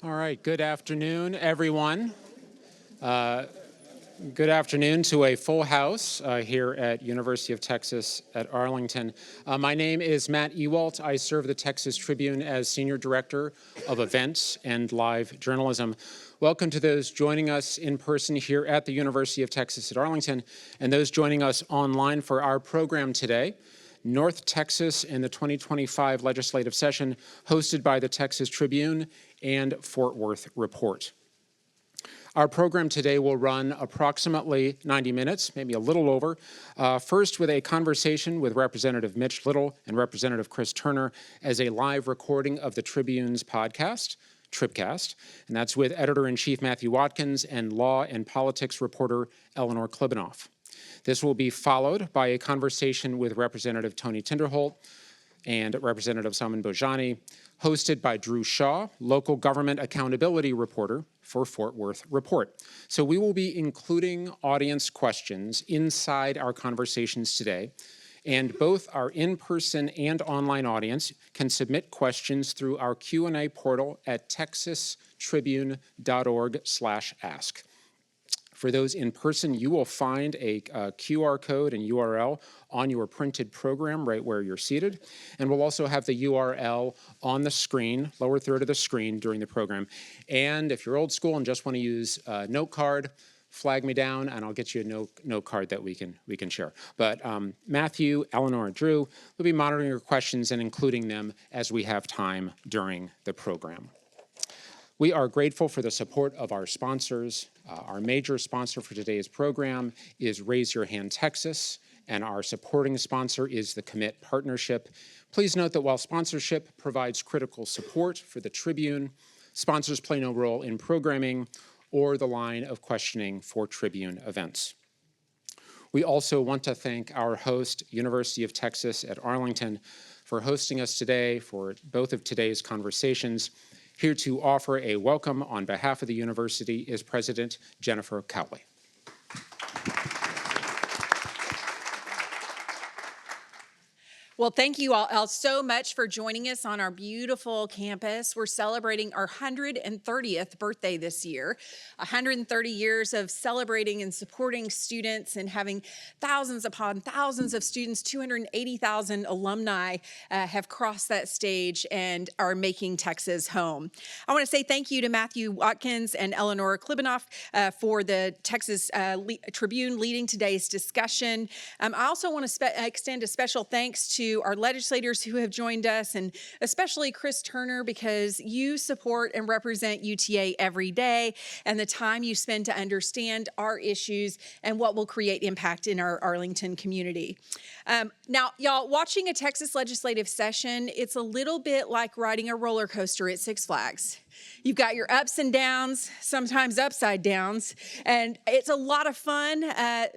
All right, good afternoon, everyone. Good afternoon to a full house here at University of Texas at Arlington. My name is Matt Ewalt. I serve the Texas Tribune as Senior Director of Events and Live Journalism. Welcome to those joining us in person here at the University of Texas at Arlington and those joining us online for our program today, North Texas and the 2025 legislative session, hosted by the Texas Tribune and Fort Worth Report. Our program today will run approximately 90 minutes, maybe a little over. First with a conversation with Representative Mitch Little and Representative Chris Turner as a live recording of the Tribune's podcast, TribCast, and that's with Editor-in-Chief Matthew Watkins and law and politics reporter Eleanor Klibanoff. This will be followed by a conversation with Representative Tony Tinderholt and Representative Salman Bhojani, hosted by Drew Shaw, local government accountability reporter for Fort Worth Report. So we will be including audience questions inside our conversations today, and both our in-person and online audience can submit questions through our Q&A portal at texastribune.org/ask. For those in person, you will find a QR code and URL on your printed program right where you're seated. And we'll also have the URL on the screen, lower third of the screen during the program. And if you're old school and just want to use a note card, flag me down and I'll get you a note card that we can share. But Matthew, Eleanor, and Drew will be monitoring your questions and including them as we have time during the program. We are grateful for the support of our sponsors. Our major sponsor for today's program is Raise Your Hand Texas, and our supporting sponsor is the Commit Partnership. Please note that while sponsorship provides critical support for the Tribune, sponsors play no role in programming or the line of questioning for Tribune events. We also want to thank our host, University of Texas at Arlington, for hosting us today for both of today's conversations. Here to offer a welcome on behalf of the university is President Jennifer Cowley. Well, thank you all so much for joining us on our beautiful campus. We're celebrating our 130th birthday this year, 130 years of celebrating and supporting students and having thousands upon thousands of students, 280,000 alumni have crossed that stage and are making Texas home. I want to say thank you to Matthew Watkins and Eleanor Klibanoff for the Texas Tribune leading today's discussion. I also want to extend a special thanks to our legislators who have joined us, and especially Chris Turner, because you support and represent UTA every day, and the time you spend to understand our issues and what will create impact in our Arlington community. Now, y'all, watching a Texas legislative session, it's a little bit like riding a roller coaster at Six Flags. You've got your ups and downs, sometimes upside downs, and it's a lot of fun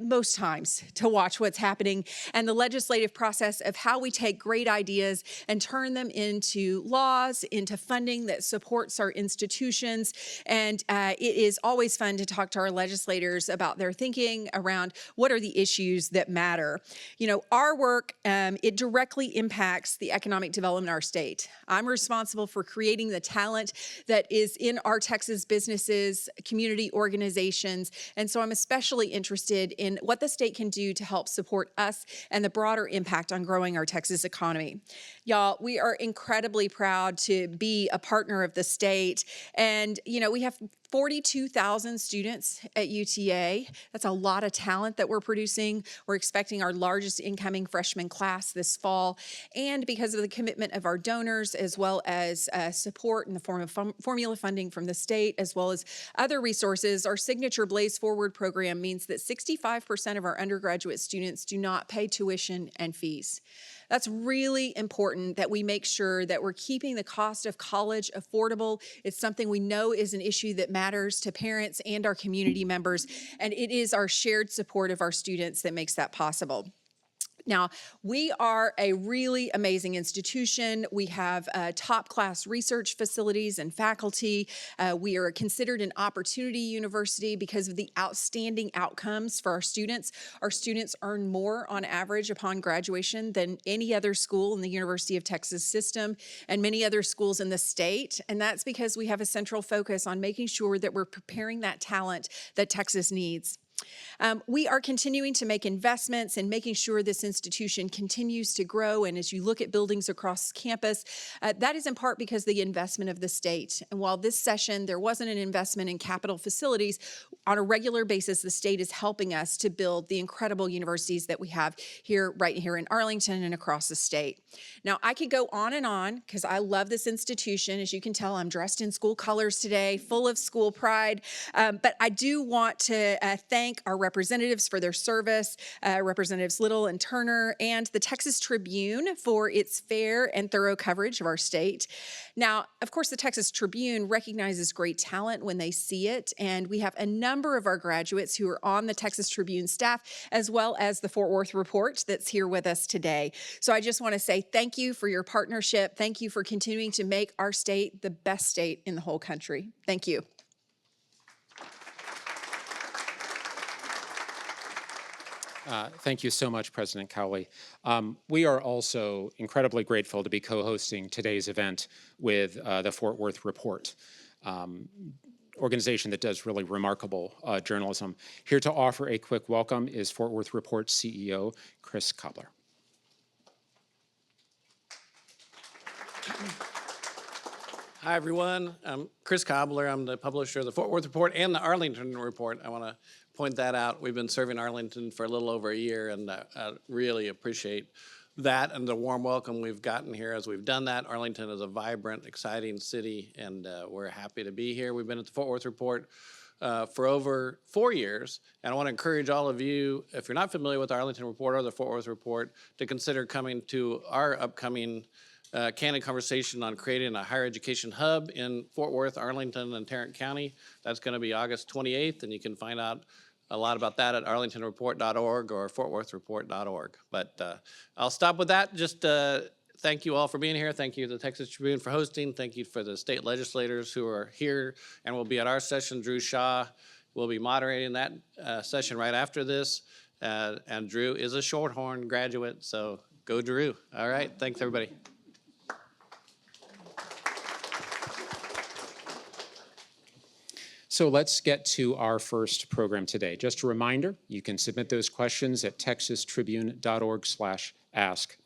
most times to watch what's happening and the legislative process of how we take great ideas and turn them into laws, into funding that supports our institutions. And it is always fun to talk to our legislators about their thinking around what are the issues that matter. You know, our work, it directly impacts the economic development of our state. I'm responsible for creating the talent that is in our Texas businesses, community organizations, and so I'm especially interested in what the state can do to help support us and the broader impact on growing our Texas economy. Y'all, we are incredibly proud to be a partner of the state, and you know, we have 42,000 students at UTA. That's a lot of talent that we're producing. We're expecting our largest incoming freshman class this fall. And because of the commitment of our donors, as well as support in the form of formula funding from the state, as well as other resources, our signature Blaze Forward program means that 65% of our undergraduate students do not pay tuition and fees. That's really important that we make sure that we're keeping the cost of college affordable. It's something we know is an issue that matters to parents and our community members, and it is our shared support of our students that makes that possible. Now, we are a really amazing institution. We have top-class research facilities and faculty. We are considered an opportunity university because of the outstanding outcomes for our students. Our students earn more on average upon graduation than any other school in the University of Texas system and many other schools in the state. And that's because we have a central focus on making sure that we're preparing that talent that Texas needs. We are continuing to make investments and making sure this institution continues to grow. And as you look at buildings across campus, that is in part because of the investment of the state. And while this session, there wasn't an investment in capital facilities, on a regular basis, the state is helping us to build the incredible universities that we have here, right here in Arlington and across the state. Now, I could go on and on because I love this institution. As you can tell, I'm dressed in school colors today, full of school pride. But I do want to thank our representatives for their service, Representatives Little and Turner, and the Texas Tribune for its fair and thorough coverage of our state. Now, of course, the Texas Tribune recognizes great talent when they see it, and we have a number of our graduates who are on the Texas Tribune staff, as well as the Fort Worth Report that's here with us today. So I just want to say thank you for your partnership. Thank you for continuing to make our state the best state in the whole country. Thank you. Thank you so much, President Cowley. We are also incredibly grateful to be co-hosting today's event with the Fort Worth Report, organization that does really remarkable journalism. Here to offer a quick welcome is Fort Worth Report CEO Chris Cobbler. Hi, everyone. I'm Chris Cobbler. I'm the publisher of the Fort Worth Report and the Arlington Report. I want to point that out. We've been serving Arlington for a little over a year, and I really appreciate that and the warm welcome we've gotten here as we've done that. Arlington is a vibrant, exciting city, and we're happy to be here. We've been at the Fort Worth Report for over 4 years, and I want to encourage all of you, if you're not familiar with the Arlington Report or the Fort Worth Report, to consider coming to our upcoming candid conversation on creating a higher education hub in Fort Worth, Arlington, and Tarrant County. That's going to be August 28th, and you can find out a lot about that at arlingtonreport.org or fortworthreport.org. But I'll stop with that. Just thank you all for being here. Thank you to the Texas Tribune for hosting. Thank you for the state legislators who are here and will be at our session. Drew Shaw will be moderating that session right after this. And Drew is a Shorthorn graduate, so go Drew. All right, thanks everybody. So let's get to our first program today. Just a reminder, you can submit those questions at texastribune.org/ask.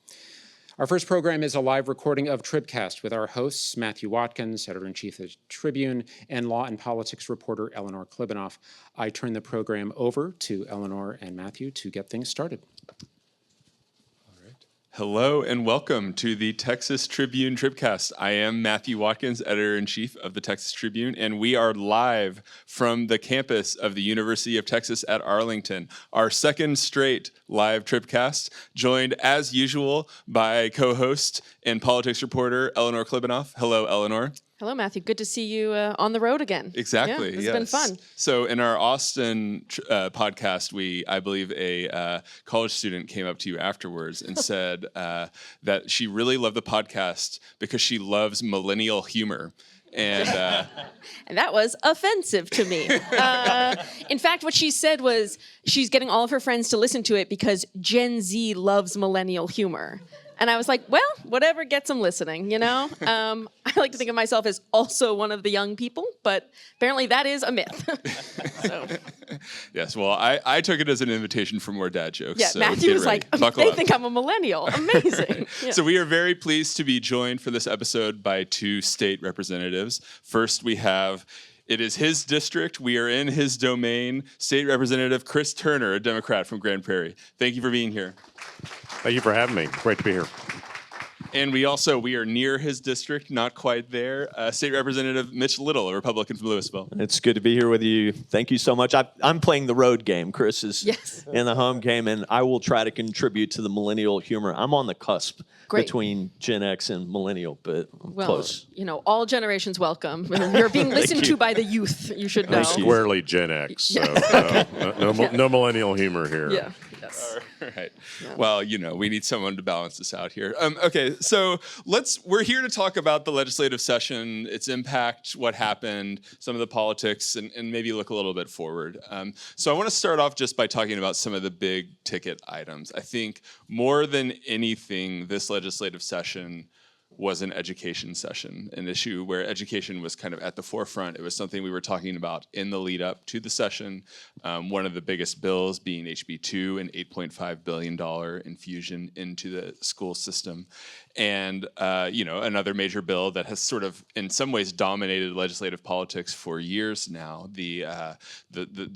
Our first program is a live recording of TribCast with our hosts, Matthew Watkins, editor-in-chief of the Tribune, and law and politics reporter Eleanor Klibanoff. I turn the program over to Eleanor and Matthew to get things started. Hello and welcome to the Texas Tribune TribCast. I am Matthew Watkins, editor-in-chief of the Texas Tribune, and we are live from the campus of the University of Texas at Arlington, our second straight live TribCast, joined as usual by co-host and politics reporter Eleanor Klibanoff. Hello, Eleanor. Hello, Matthew. Good to see you on the road again. Exactly. Yeah, it's been fun. So in our Austin podcast, I believe a college student came up to you afterwards and said that she really loved the podcast because she loves millennial humor. And and that was offensive to me. In fact, what she said was she's getting all of her friends to listen to it because Gen Z loves millennial humor. And I was like, well, whatever gets them listening, you know? I like to think of myself as also one of the young people, but apparently that is a myth. So. Yes, well, I took it as an invitation for more dad jokes. Yeah, so Matthew was like, they think I'm a millennial. Amazing. Yeah. So we are very pleased to be joined for this episode by two state representatives. First, we have... It is his district. We are in his domain. State Representative Chris Turner, a Democrat from Grand Prairie. Thank you for being here. Thank you for having me. Great to be here. And we are near his district, not quite there. State Representative Mitch Little, a Republican from Louisville. It's good to be here with you. Thank you so much. I'm playing the road game. Chris is in the home game, and I will try to contribute to the millennial humor. I'm on the cusp between Gen X and millennial, but I'm close. You know, all generations welcome. You're being listened to by the youth, you should know. We're squarely Gen X, so no millennial humor here. Yeah. Yes. All right. Well, we need someone to balance this out here. Okay, so we're here to talk about the legislative session, its impact, what happened, some of the politics, and maybe look a little bit forward. So I want to start off just by talking about some of the big ticket items. I think more than anything, this legislative session was an education session, an issue where education was kind of at the forefront. It was something we were talking about in the lead up to the session. One of the biggest bills being HB2, an $8.5 billion infusion into the school system. And, another major bill that has sort of, in some ways, dominated legislative politics for years now, the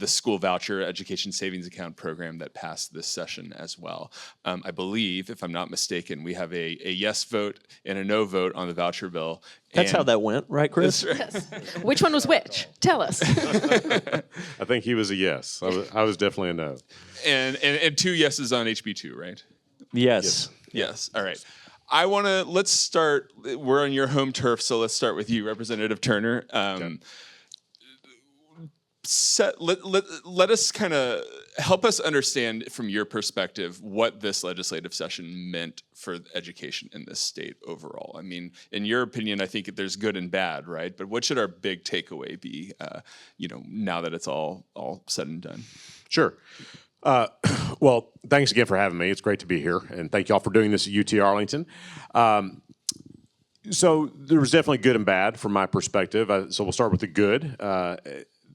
school voucher education savings account program that passed this session as well. I believe, if I'm not mistaken, we have a yes vote and a no vote on the voucher bill. That's how that went, right, Chris? Yes. Which one was which? Tell us. I think he was a yes. I was definitely a no. And 2 yeses on HB2, right? Yes. Yes. All right. Let's start. We're on your home turf, so let's start with you, Representative Turner. Let us kind of help us understand from your perspective what this legislative session meant for education in this state overall. I mean, in your opinion, I think there's good and bad, right? But what should our big takeaway be, now that it's all said and done? Sure. Well, thanks again for having me. It's great to be here, and thank you all for doing this at UT Arlington. So there was definitely good and bad from my perspective. So we'll start with the good.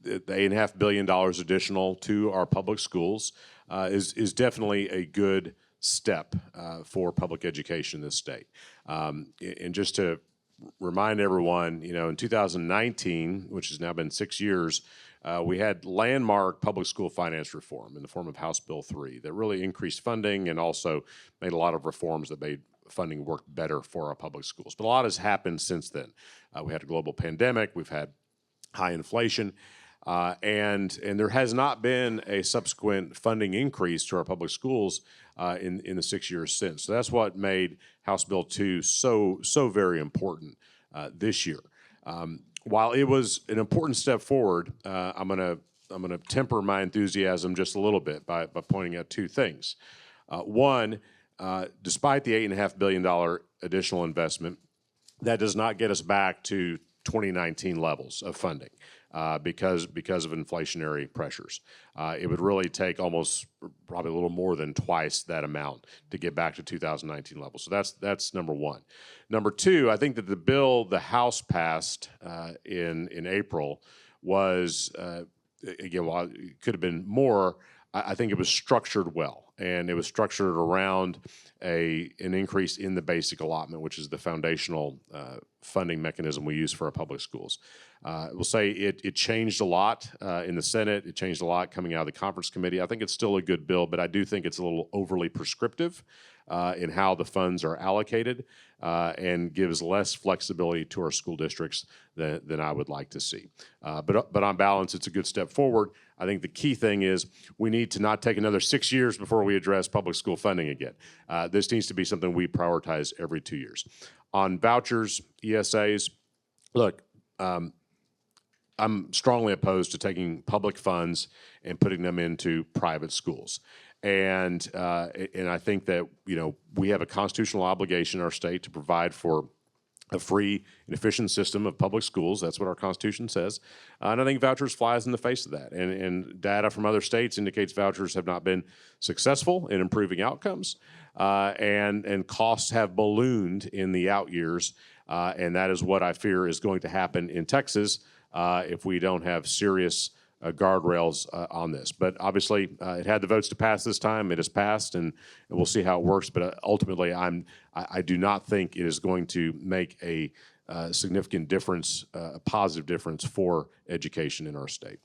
The $8.5 billion additional to our public schools is definitely a good step for public education in this state. And just to remind everyone, in 2019, which has now been 6 years, we had landmark public school finance reform in the form of House Bill 3 that really increased funding and also made a lot of reforms that made funding work better for our public schools. But a lot has happened since then. We had a global pandemic, we've had high inflation, and there has not been a subsequent funding increase to our public schools in the 6 years since. So that's what made House Bill 2 so very important this year. While it was an important step forward, I'm gonna temper my enthusiasm just a little bit by pointing out 2 things. One, despite the $8.5 billion additional investment, that does not get us back to 2019 levels of funding because of inflationary pressures. It would really take probably a little more than twice that amount to get back to 2019 levels. So that's number one. Number two, I think that the bill the House passed in April was, again, while it could have been more, I think it was structured well, and it was structured around an increase in the basic allotment, which is the foundational funding mechanism we use for our public schools. We'll say it changed a lot in the Senate. It changed a lot coming out of the conference committee. I think it's still a good bill, but I do think it's a little overly prescriptive in how the funds are allocated and gives less flexibility to our school districts than I would like to see. But on balance, it's a good step forward. I think the key thing is we need to not take another 6 years before we address public school funding again. This needs to be something we prioritize every 2 years. On vouchers, ESAs, look, I'm strongly opposed to taking public funds and putting them into private schools. And I think that, we have a constitutional obligation in our state to provide for a free and efficient system of public schools. That's what our Constitution says. And I think vouchers flies in the face of that. And data from other states indicates vouchers have not been successful in improving outcomes. And costs have ballooned in the out years. And that is what I fear is going to happen in Texas if we don't have serious guardrails on this. But obviously, it had the votes to pass this time. It has passed, and we'll see how it works. But ultimately, I do not think it is going to make a significant difference, a positive difference for education in our state.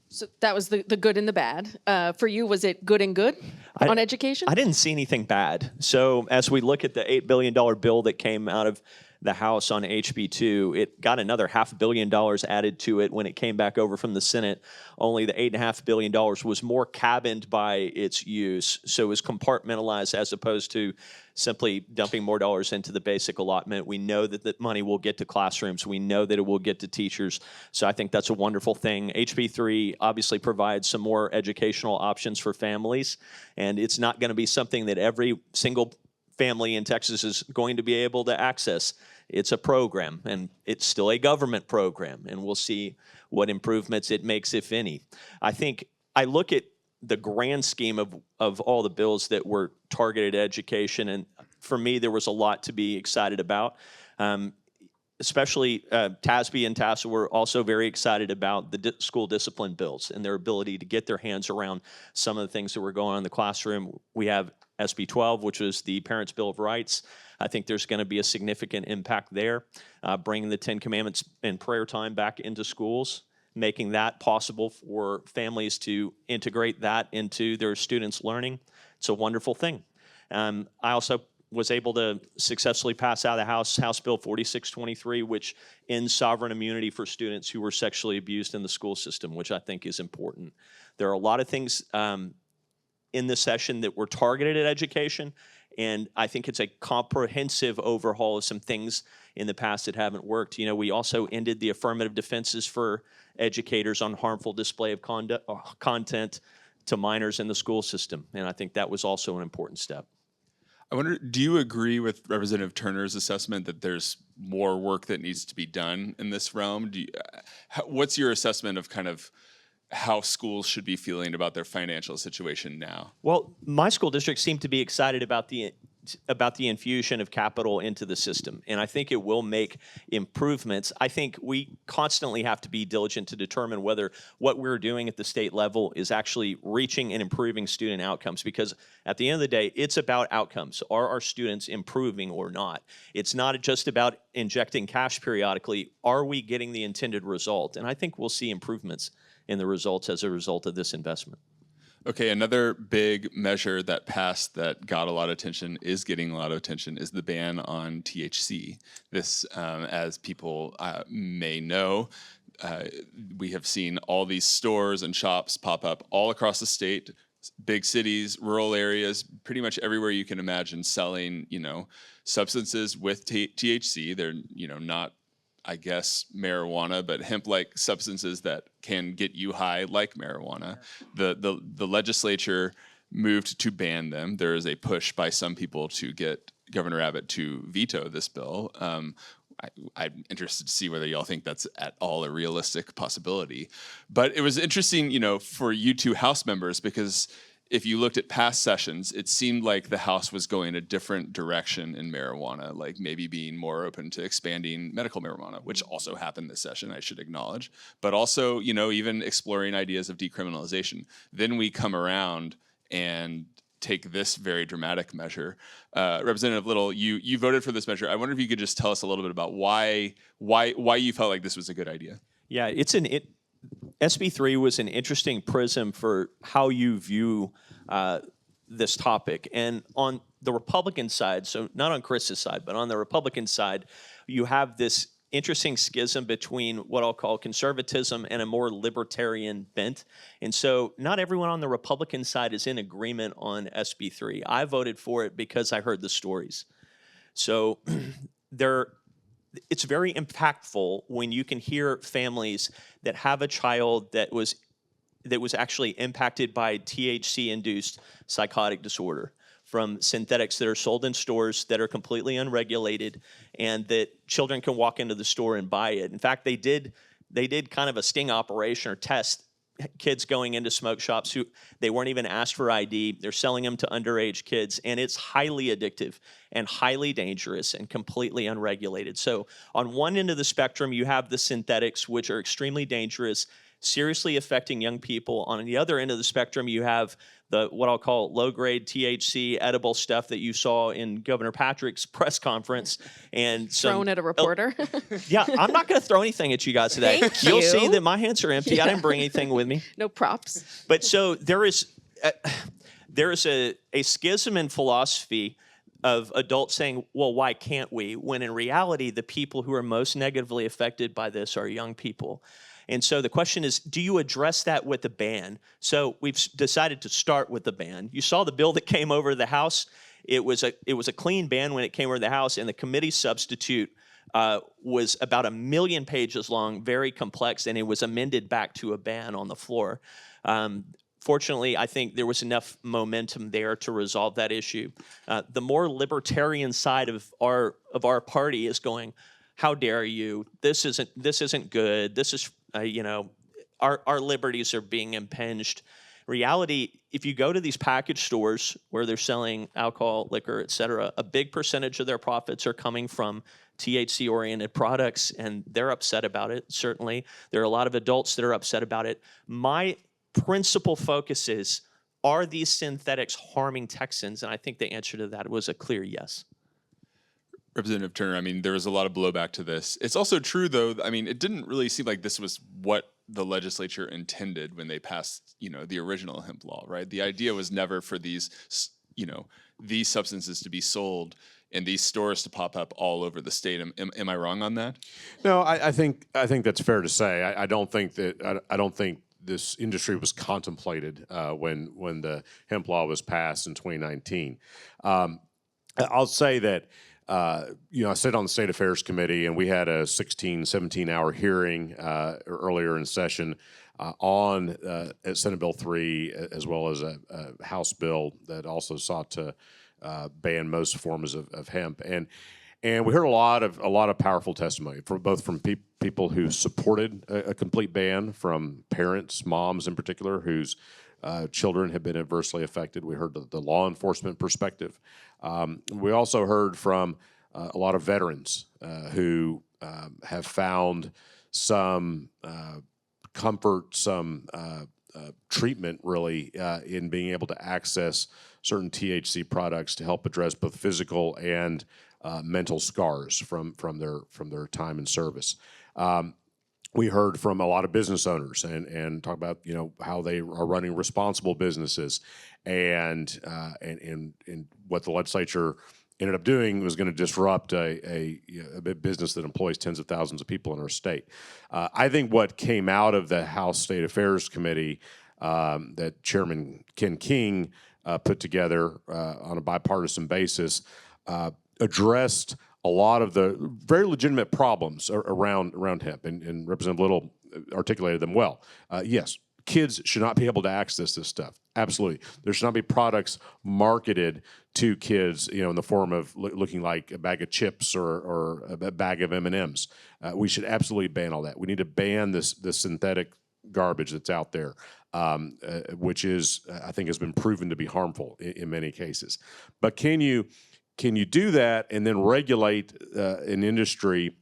So that was the good and the bad. For you, was it good and good on education? I didn't see anything bad. So as we look at the $8 billion bill that came out of the House on HB2. It got another $500 million added to it when it came back over from the Senate. Only the $8.5 billion was more cabined by its use. So it was compartmentalized as opposed to simply dumping more dollars into the basic allotment. We know that that money will get to classrooms. We know that it will get to teachers. So I think that's a wonderful thing. HB3 obviously provides some more educational options for families, and it's not going to be something that every single family in Texas is going to be able to access. It's a program, and it's still a government program, and we'll see what improvements it makes, if any. I think I look at the grand scheme of all the bills that were targeted at education, and for me, there was a lot to be excited about. Especially TASB and TASA were also very excited about the school discipline bills and their ability to get their hands around some of the things that were going on in the classroom. We have SB 12, which was the Parents' Bill of Rights. I think there's going to be a significant impact there, bringing the 10 Commandments and prayer time back into schools, making that possible for families to integrate that into their students' learning. It's a wonderful thing. I also was able to successfully pass out of the House Bill 4623, which ends sovereign immunity for students who were sexually abused in the school system, which I think is important. There are a lot of things in this session that were targeted at education, and I think it's a comprehensive overhaul of some things in the past that haven't worked. You know, we also ended the affirmative defenses for educators on harmful display of content to minors in the school system, and I think that was also an important step. I wonder, do you agree with Representative Turner's assessment that there's more work that needs to be done in this realm? What's your assessment of kind of how schools should be feeling about their financial situation now? Well, my school district seemed to be excited about the infusion of capital into the system, and I think it will make improvements. I think we constantly have to be diligent to determine whether what we're doing at the state level is actually reaching and improving student outcomes, because at the end of the day, it's about outcomes. Are our students improving or not? It's not just about injecting cash periodically. Are we getting the intended result? And I think we'll see improvements in the results as a result of this investment. Okay, another big measure that passed that got a lot of attention, is getting a lot of attention, is the ban on THC. This, as people may know, we have seen all these stores and shops pop up all across the state, big cities, rural areas, pretty much everywhere you can imagine, selling, substances with THC. They're, not, I guess, marijuana, but hemp-like substances that can get you high, like marijuana. The legislature moved to ban them. There is a push by some people to get Governor Abbott to veto this bill. I'm interested to see whether y'all think that's at all a realistic possibility. But it was interesting, for you two House members, because if you looked at past sessions, it seemed like the House was going a different direction in marijuana, like maybe being more open to expanding medical marijuana, which also happened this session, I should acknowledge, but also, even exploring ideas of decriminalization. Then we come around and take this very dramatic measure. Representative Little, you voted for this measure. I wonder if you could just tell us a little bit about why you felt like this was a good idea. Yeah, SB 3 was an interesting prism for how you view this topic. And on the Republican side, so not on Chris's side, but on the Republican side, you have this interesting schism between what I'll call conservatism and a more libertarian bent. And so not everyone on the Republican side is in agreement on SB 3. I voted for it because I heard the stories. So it's very impactful when you can hear families that have a child that was actually impacted by THC-induced psychotic disorder from synthetics that are sold in stores that are completely unregulated, and that children can walk into the store and buy it. In fact, they did kind of a sting operation or test kids going into smoke shops who they weren't even asked for ID. They're selling them to underage kids, and it's highly addictive and highly dangerous and completely unregulated. So on one end of the spectrum, you have the synthetics, which are extremely dangerous, seriously affecting young people. On the other end of the spectrum, you have the what I'll call low-grade THC edible stuff that you saw in Governor Patrick's press conference. And thrown at a reporter. Yeah, I'm not going to throw anything at you guys today. Thank You'll you. see that my hands are empty. I didn't bring anything with me. No props. But so there is a schism in philosophy of adults saying, well, why can't we? When in reality, the people who are most negatively affected by this are young people. And so the question is, do you address that with a ban? So we've decided to start with the ban. You saw the bill that came over the House. It was a clean ban when it came over the House, and the committee substitute was about 1 million pages long, very complex, and it was amended back to a ban on the floor. Fortunately, I think there was enough momentum there to resolve that issue. The more libertarian side of our party is going, how dare you? This isn't good. This is our liberties are being impinged. Reality, if you go to these package stores where they're selling alcohol, liquor, et cetera, a big percentage of their profits are coming from THC-oriented products, and they're upset about it, certainly. There are a lot of adults that are upset about it. My principal focus is, are these synthetics harming Texans? And I think the answer to that was a clear yes. Representative Turner, I mean, there was a lot of blowback to this. It's also true, though, I mean, it didn't really seem like this was what the legislature intended when they passed, the original hemp law, right? The idea was never for these, these substances to be sold and these stores to pop up all over the state. Am I wrong on that? No, I think that's fair to say. I don't think this industry was contemplated when the hemp law was passed in 2019. I'll say that. I sit on the State Affairs Committee, and we had a 17-hour hearing earlier in session on Senate Bill 3, as well as a House bill that also sought to ban most forms of hemp. And we heard a lot of powerful testimony from people who supported a complete ban, from parents, moms in particular, whose children have been adversely affected. We heard the law enforcement perspective. We also heard from a lot of veterans who have found some comfort, some treatment, really, in being able to access certain THC products to help address both physical and mental scars from their time in service. We heard from a lot of business owners and talk about how they are running responsible businesses, and what the legislature ended up doing was going to disrupt a business that employs tens of thousands of people in our state. I think what came out of the House State Affairs Committee that Chairman Ken King put together on a bipartisan basis addressed a lot of the very legitimate problems around hemp, and Representative Little articulated them well. Yes, kids should not be able to access this stuff. Absolutely. There should not be products marketed to kids, in the form of looking like a bag of chips or a bag of M&Ms. We should absolutely ban all that. We need to ban this synthetic garbage that's out there, which is, I think, has been proven to be harmful in many cases. But can you do that and then regulate an industry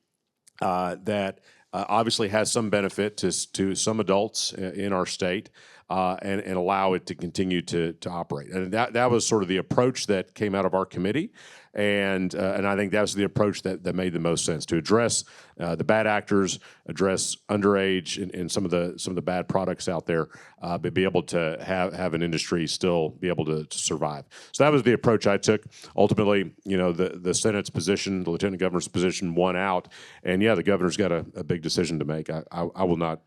that obviously has some benefit to some adults in our state, and allow it to continue to operate? And that was sort of the approach that came out of our committee, and I think that was the approach that made the most sense, to address the bad actors, address underage and some of the bad products out there, but be able to have an industry still be able to survive. So that was the approach I took. Ultimately, the Senate's position, the Lieutenant Governor's position, won out, and the Governor's got a big decision to make. I will not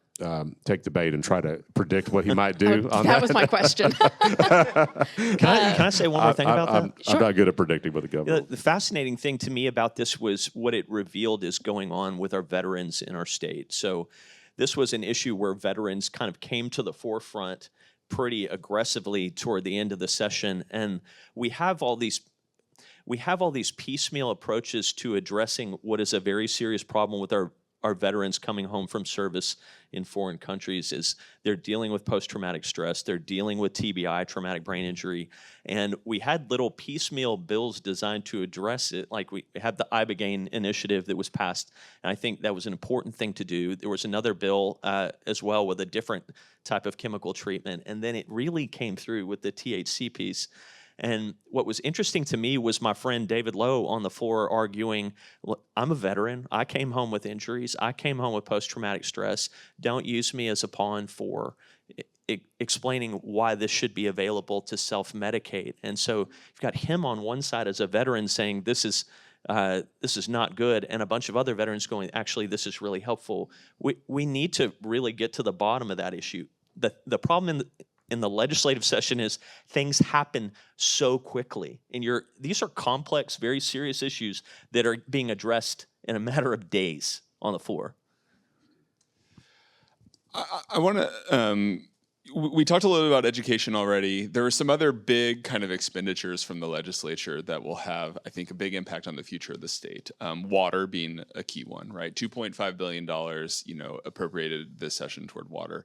take the bait and try to predict what he might do on that. That was my question. Can I say one more thing about that? I'm not good at predicting what the governor. The fascinating thing to me about this was what it revealed is going on with our veterans in our state. So this was an issue where veterans kind of came to the forefront pretty aggressively toward the end of the session, and we have all these piecemeal approaches to addressing what is a very serious problem with our veterans coming home from service in foreign countries. Is they're dealing with post-traumatic stress, they're dealing with TBI, traumatic brain injury, and we had little piecemeal bills designed to address it. Like we had the Ibogaine initiative that was passed, and I think that was an important thing to do. There was another bill as well with a different type of chemical treatment, and then it really came through with the THC piece. And what was interesting to me was my friend David Lowe on the floor arguing, I'm a veteran. I came home with injuries. I came home with post-traumatic stress. Don't use me as a pawn for explaining why this should be available to self-medicate. And so you've got him on one side as a veteran saying this is not good, and a bunch of other veterans going, actually, this is really helpful. We need to really get to the bottom of that issue. The problem in the legislative session is things happen so quickly, and these are complex, very serious issues that are being addressed in a matter of days on the floor. I want to. We talked a little about education already. There are some other big kind of expenditures from the legislature that will have, I think, a big impact on the future of the state. Water being a key one, right? $2.5 billion, appropriated this session toward water.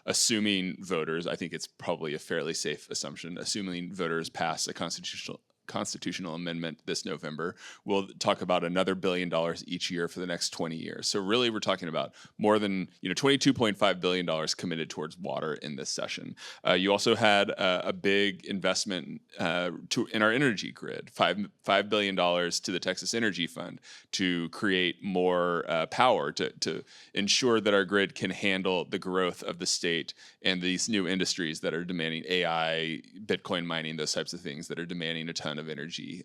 Assuming voters, I think it's probably a fairly safe assumption, assuming voters pass a constitutional amendment this November, we'll talk about another $1 billion each year for the next 20 years. So really we're talking about more than $22.5 billion committed towards water in this session. You also had a big investment in our energy grid, $5 billion to the Texas Energy Fund to create more power to ensure that our grid can handle the growth of the state and these new industries that are demanding AI, Bitcoin mining, those types of things that are demanding a ton of energy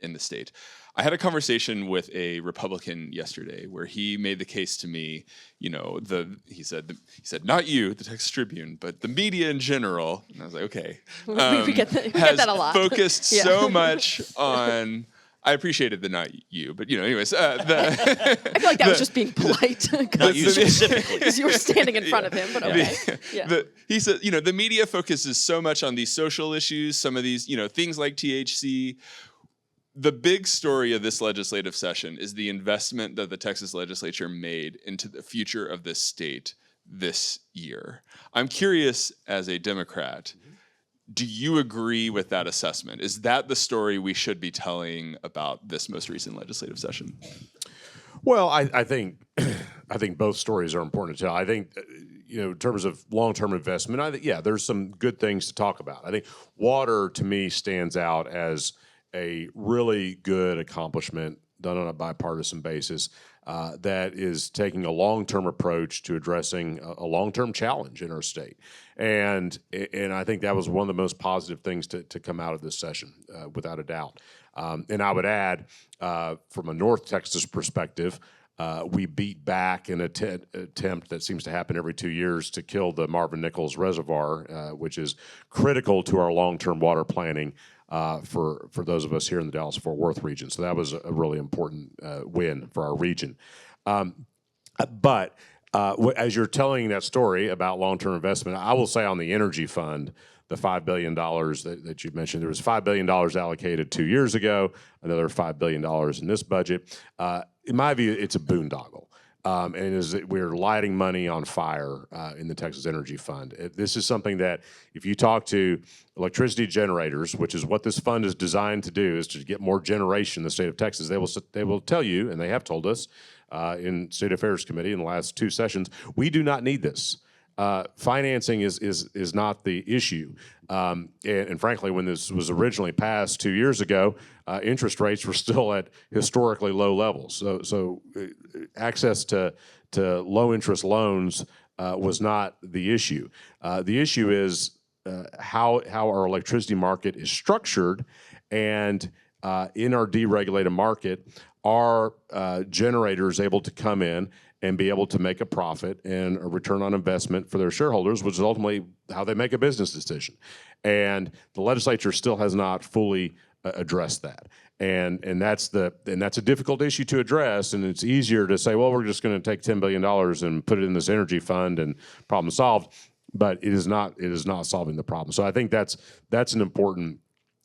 in the state. I had a conversation with a Republican yesterday where he made the case to me, he said, not you, the Texas Tribune, but the media in general. And I was like, okay. We get that a lot. Focused so much on, I appreciated the not you, but anyways. I feel like that was just being polite. Not you specifically. Because you were standing in front of him, but okay. He said, the media focuses so much on these social issues, some of these, things like THC. The big story of this legislative session is the investment that the Texas legislature made into the future of this state this year. I'm curious, as a Democrat, do you agree with that assessment? Is that the story we should be telling about this most recent legislative session? Well, I think both stories are important to tell. I think in terms of long-term investment, there's some good things to talk about. I think water to me stands out as a really good accomplishment done on a bipartisan basis that is taking a long-term approach to addressing a long-term challenge in our state. And I think that was one of the most positive things to come out of this session, without a doubt. And I would add, from a North Texas perspective, we beat back an attempt that seems to happen every 2 years to kill the Marvin Nichols Reservoir, which is critical to our long-term water planning for those of us here in the Dallas-Fort Worth region. So that was a really important win for our region. But as you're telling that story about long-term investment, I will say on the energy fund, the $5 billion that you mentioned, there was $5 billion allocated 2 years ago, another $5 billion in this budget. In my view, it's a boondoggle. And we're lighting money on fire in the Texas Energy Fund. This is something that if you talk to electricity generators, which is what this fund is designed to do, is to get more generation in the state of Texas, they will tell you, and they have told us in State Affairs Committee in the last 2 sessions, we do not need this. Financing is not the issue. And frankly, when this was originally passed 2 years ago, interest rates were still at historically low levels. So access to low interest loans was not the issue. The issue is how our electricity market is structured, and in our deregulated market, are generators able to come in and be able to make a profit and a return on investment for their shareholders, which is ultimately how they make a business decision. And the legislature still has not fully addressed that. And that's a difficult issue to address, and it's easier to say, well, we're just going to take $10 billion and put it in this energy fund and problem solved, but it is not solving the problem. So I think that's an important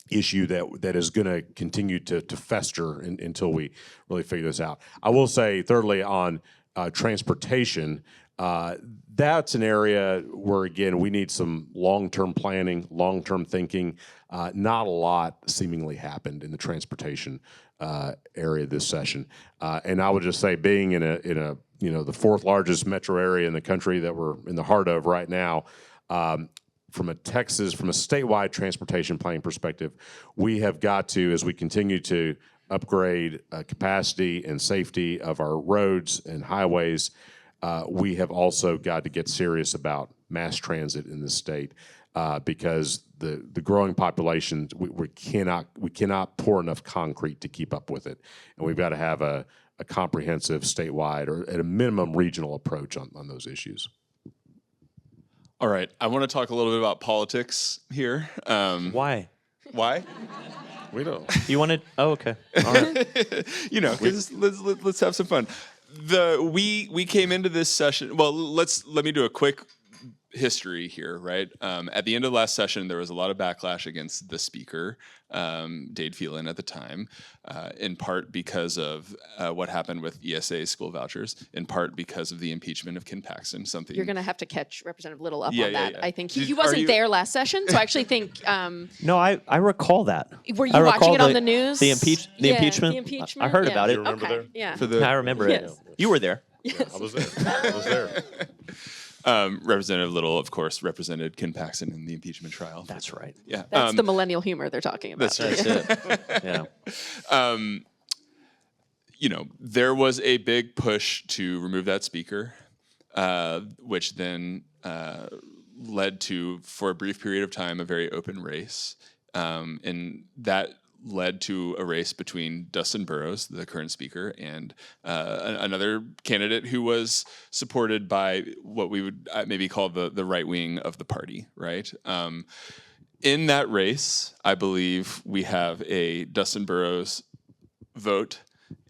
issue that is going to continue to fester until we really figure this out. I will say, thirdly, on transportation, that's an area where, again, we need some long-term planning, long-term thinking. Not a lot seemingly happened in the transportation area this session. And I would just say, being in a the 4th largest metro area in the country that we're in the heart of right now, from a statewide transportation planning perspective, we have got to, as we continue to upgrade capacity and safety of our roads and highways, We have also got to get serious about mass transit in this state because the growing population, we cannot pour enough concrete to keep up with it, and we've got to have a comprehensive statewide or at a minimum regional approach on those issues. All right, I want to talk a little bit about politics here. Why? Why? We don't. You wanted? Oh, okay. All right. You know, 'cause let's have some fun. We came into this session. Well, let me do a quick history here, right? At the end of the last session, there was a lot of backlash against the speaker, Dade Phelan at the time, in part because of what happened with ESA school vouchers, in part because of the impeachment of Ken Paxton. Something You're going to have to Catch Representative Little up Yeah, on yeah, that. yeah. I think he Are wasn't you- there last session, so I actually think. No, I recall that. Were you I watching recall it on the news? The Yeah, impeachment. the impeachment. I heard Yeah. about it. You remember Okay, there? yeah. I remember it. Yes. You were there. I was there. I was there. Representative Little, of course, represented Ken Paxton in the impeachment trial. That's right. Yeah, That's the millennial humor they're talking about. that's right. That's it. Yeah. You know, there was a big push to remove that speaker, which then led to, for a brief period of time, a very open race. And that led to a race between Dustin Burrows, the current speaker, and another candidate who was supported by what we would maybe call the right wing of the party, right? In that race, I believe we have a Dustin Burrows vote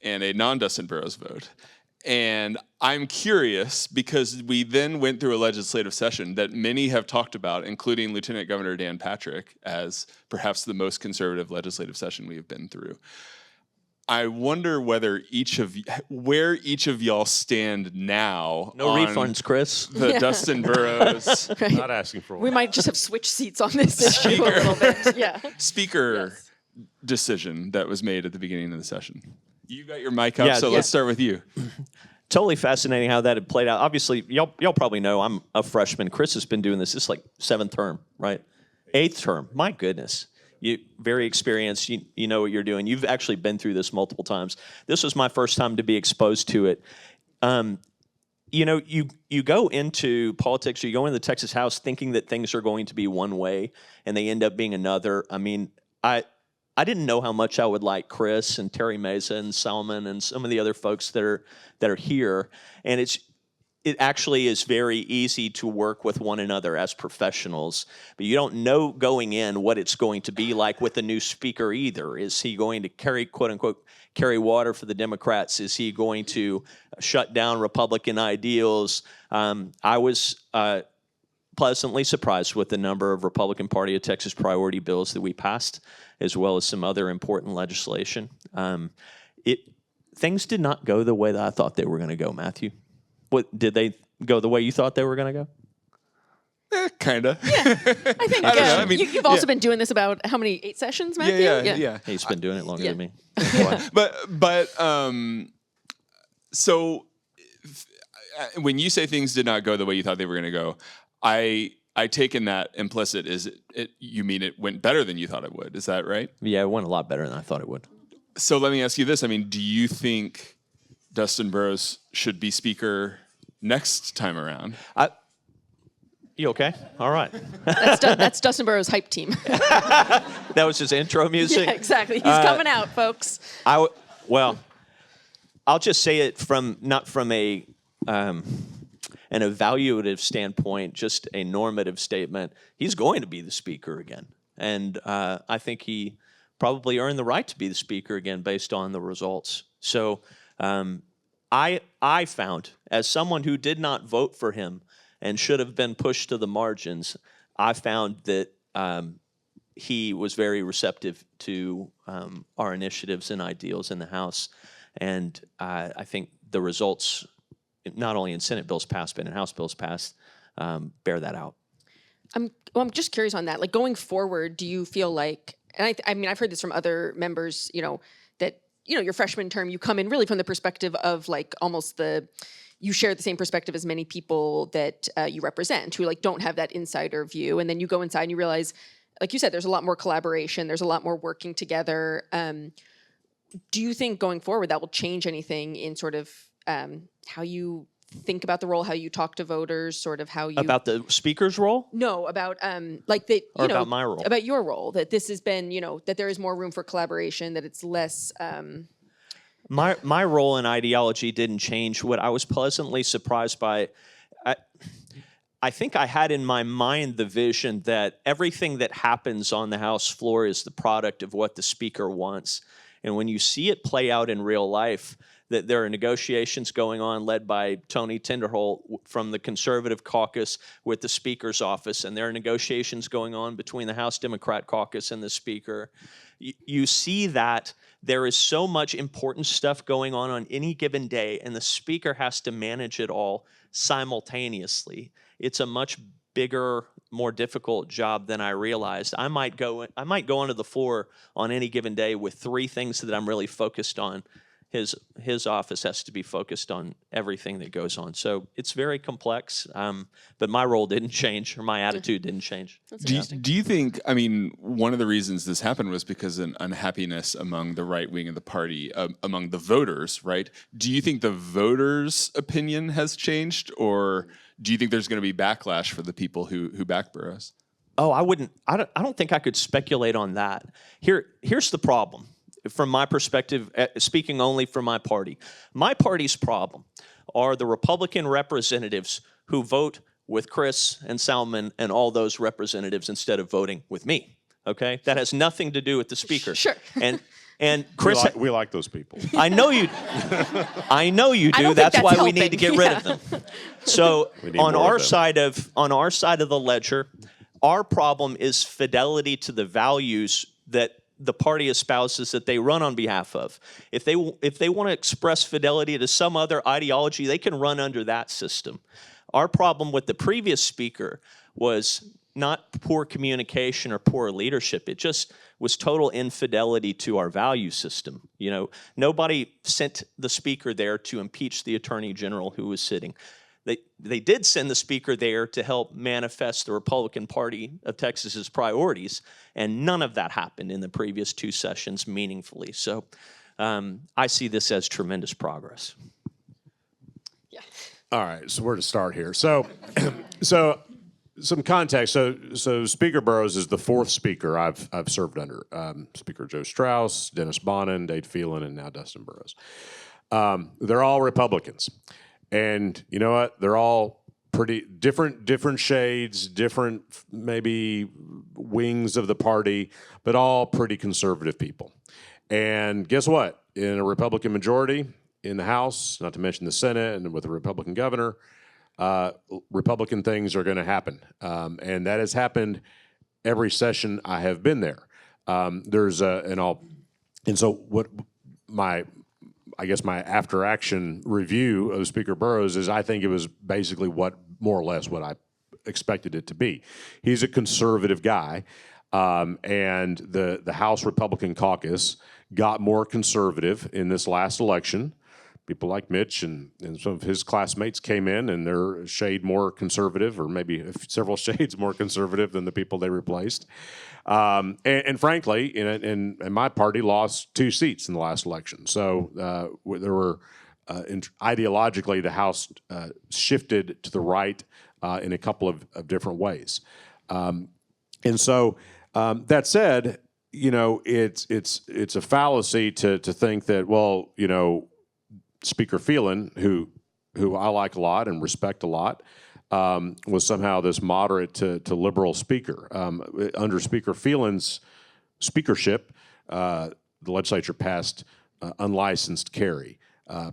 and a non-Dustin Burrows vote. And I'm curious because we then went through a legislative session that many have talked about, including Lieutenant Governor Dan Patrick, as perhaps the most conservative legislative session we have been through. I wonder where each of y'all stand now. No on refunds, Chris. The Dustin Burrows Not asking for one. We might just have switched seats on this issue a little bit. Yeah. speaker Yes. decision that was made at the beginning of the session. You got your mic up, Yeah, so yeah. let's start with you. Totally fascinating how that had played out. Obviously, y'all probably know I'm a freshman. Chris has been doing this. This is like 7th term, right? 8th term. My goodness. You very experienced. You know what you're doing. You've actually been through this multiple times. This was my first time to be exposed to it. You know, you go into politics, you go into the Texas House thinking that things are going to be one way, and they end up being another. I mean, I didn't know how much I would like Chris and Terry Mesa and Salman and some of the other folks that are here, and it actually is very easy to work with one another as professionals, but you don't know going in what it's going to be like with the new speaker either. Is he going to carry, quote unquote, carry water for the Democrats? Is he going to shut down Republican ideals? I was pleasantly surprised with the number of Republican Party of Texas priority bills that we passed, as well as some other important legislation. Things did not go the way that I thought they were going to go, Matthew. What did they go the way you thought they were going to go? Kinda. I think I don't know. I mean, you've also yeah. been doing this about how many 8 sessions, Matthew? Yeah. He's been doing it longer Yeah. than me. But so when you say things did not go the way you thought they were going to go, I take in that implicit is you mean it went better than you thought it would. Is that right? Yeah, it went a lot better than I thought it would. So let me ask you this. I mean, do you think Dustin Burrows should be speaker next time around? You okay? All right. That's Dustin Burrows' hype team. That was his intro music. Yeah, exactly. He's coming out, folks. Well, I'll just say it not from an evaluative standpoint, just a normative statement. He's going to be the speaker again, and I think he probably earned the right to be the speaker again based on the results. So I found, as someone who did not vote for him and should have been pushed to the margins, I found that he was very receptive to our initiatives and ideals in the House. And I think the results, not only in Senate bills passed, but in House bills passed, bear that out. I'm just curious on that. Like going forward, do you feel like, and I mean, I've heard this from other members, that, your freshman term, you come in really from the perspective of like almost you share the same perspective as many people that you represent who like don't have that insider view. And then you go inside and you realize, like you said, there's a lot more collaboration. There's a lot more working together. Do you think going forward that will change anything in sort of how you think about the role, how you talk to voters, sort of how you About the speaker's role? no about like the Or about my role? about your role, that this has been that there is more room for collaboration, that it's less My role and ideology didn't change. What I was pleasantly surprised by, I think I had in my mind the vision that everything that happens on the House floor is the product of what the speaker wants. And when you see it play out in real life, that there are negotiations going on led by Tony Tinderholt from the Conservative Caucus with the Speaker's office, and there are negotiations going on between the House Democrat Caucus and the Speaker. You see that there is so much important stuff going on any given day, and the Speaker has to manage it all simultaneously. It's a much bigger, more difficult job than I realized. I might go onto the floor on any given day with 3 things that I'm really focused on. His office has to be focused on everything that goes on. So it's very complex, but my role didn't change, or my attitude didn't change. Do you think, I mean, one of the reasons this happened was because of an unhappiness among the right wing of the party, among the voters, right? Do you think the voters' opinion has changed, or do you think there's going to be backlash for the people who back Burrows? Oh, I don't think I could speculate on that. Here's the problem. From my perspective, speaking only for my party's problem are the Republican representatives who vote with Chris and Salman and all those representatives instead of voting with me. Okay, that has nothing to do with the speaker. Sure. And Chris, We like those people. I know you. I know you I do. don't think That's that's why we need helping. to get rid of them. So need on more our of them. side of the ledger, our problem is fidelity to the values that the party espouses that they run on behalf of. If they want to express fidelity to some other ideology, they can run under that system. Our problem with the previous speaker was not poor communication or poor leadership. It just was total infidelity to our value system. Nobody sent the speaker there to impeach the attorney general who was sitting. They did send the speaker there to help manifest the Republican Party of Texas's priorities, and none of that happened in the previous 2 sessions meaningfully. So I see this as tremendous progress. yeah. All right, so where to start here? So some context. So Speaker Burrows is the 4th speaker I've served under. Speaker Joe Strauss, Dennis Bonnen, Dade Phelan, and now Dustin Burrows. They're all Republicans. And you know what? They're all pretty different shades, different maybe wings of the party, but all pretty conservative people. And guess what? In a Republican majority in the House, not to mention the Senate, and with a Republican governor, Republican things are going to happen. And that has happened every session I have been there. I guess my after-action review of Speaker Burrows is I think it was basically more or less what I expected it to be. He's a conservative guy, and the House Republican caucus got more conservative in this last election. People like Mitch and some of his classmates came in, and they're a shade more conservative, or maybe several shades more conservative than the people they replaced. And frankly, and my party lost 2 seats in the last election. So there were ideologically the House shifted to the right in a couple of different ways. And so that said, it's a fallacy to think that Speaker Phelan, who I like a lot and respect a lot, was somehow this moderate to liberal speaker. Under Speaker Phelan's speakership, the legislature passed unlicensed carry,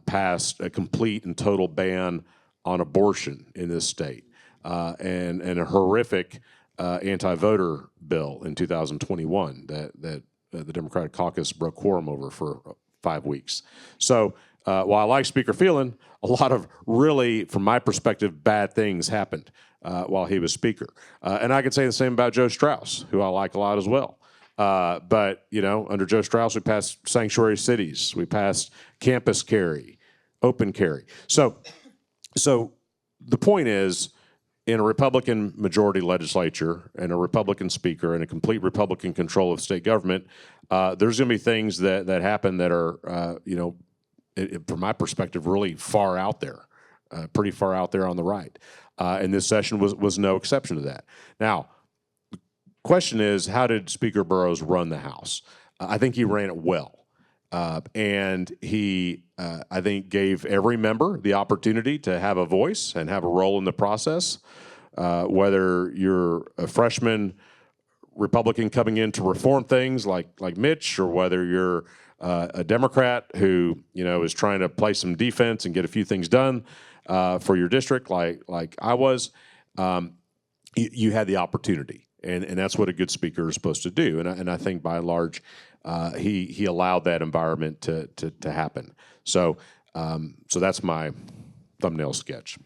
passed a complete and total ban on abortion in this state, and a horrific anti-voter bill in 2021 that the Democratic caucus broke quorum over for 5 weeks. So while I like Speaker Phelan, a lot of really, from my perspective, bad things happened while he was Speaker. And I could say the same about Joe Strauss, who I like a lot as well. But under Joe Strauss, we passed sanctuary cities, we passed campus carry, open carry. So the point is, in a Republican majority legislature and a Republican speaker and a complete Republican control of state government, there's going to be things that happen that are, from my perspective, really far out there. pretty far out there on the right. And this session was no exception to that. Now, the question is, how did Speaker Burrows run the House? I think he ran it well. And he, I think, gave every member the opportunity to have a voice and have a role in the process. Whether you're a freshman Republican coming in to reform things like Mitch, or whether you're a Democrat who is trying to play some defense and get a few things done for your district, like I was, you had the opportunity, and that's what a good speaker is supposed to do. And I think by and large, he allowed that environment to happen. So that's my thumbnail sketch.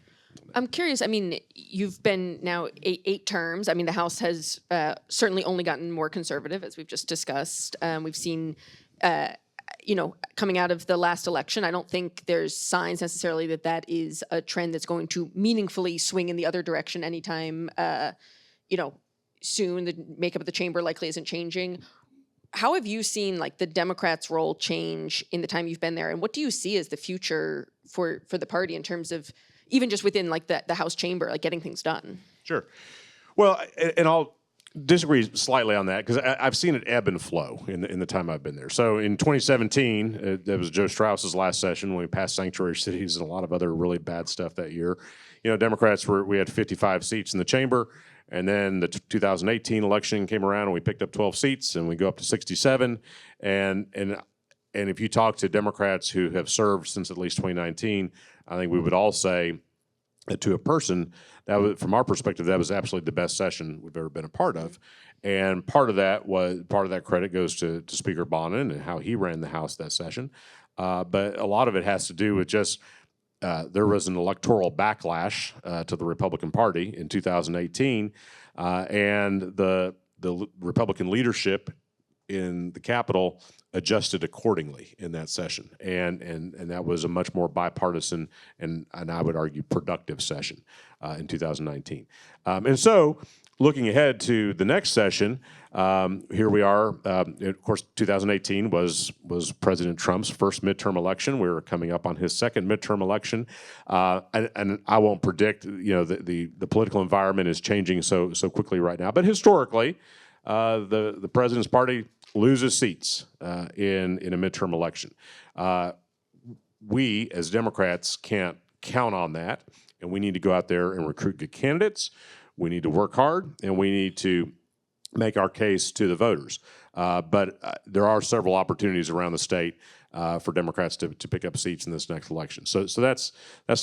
I'm curious. I mean, you've been now eight terms. I mean, the House has certainly only gotten more conservative, as we've just discussed. We've seen, coming out of the last election, I don't think there's signs necessarily that is a trend that's going to meaningfully swing in the other direction anytime, soon. The makeup of the chamber likely isn't changing. How have you seen the Democrats' role change in the time you've been there, and what do you see as the future for the party in terms of even just within the House chamber, getting things done? Sure. Well, and I'll disagree slightly on that because I've seen it ebb and flow in the time I've been there. So in 2017, that was Joe Straus's last session when we passed sanctuary cities and a lot of other really bad stuff that year. Democrats we had 55 seats in the chamber. And then the 2018 election came around and we picked up 12 seats and we go up to 67. And if you talk to Democrats who have served since at least 2019, I think we would all say that to a person, that was, from our perspective, that was absolutely the best session we've ever been a part of. And part of that credit goes to Speaker Bonin and how he ran the House that session. But a lot of it has to do with just there was an electoral backlash to the Republican Party in 2018, and the Republican leadership in the Capitol adjusted accordingly in that session, and that was a much more bipartisan and I would argue productive session in 2019. And so, looking ahead to the next session, here we are. Of course, 2018 was President Trump's first midterm election. We were coming up on his second midterm election, and I won't predict. The political environment is changing so quickly right now. But historically, the president's party loses seats in a midterm election. We as Democrats can't count on that, and we need to go out there and recruit good candidates. We need to work hard, and we need to make our case to the voters. But there are several opportunities around the state for Democrats to pick up seats in this next election. So that's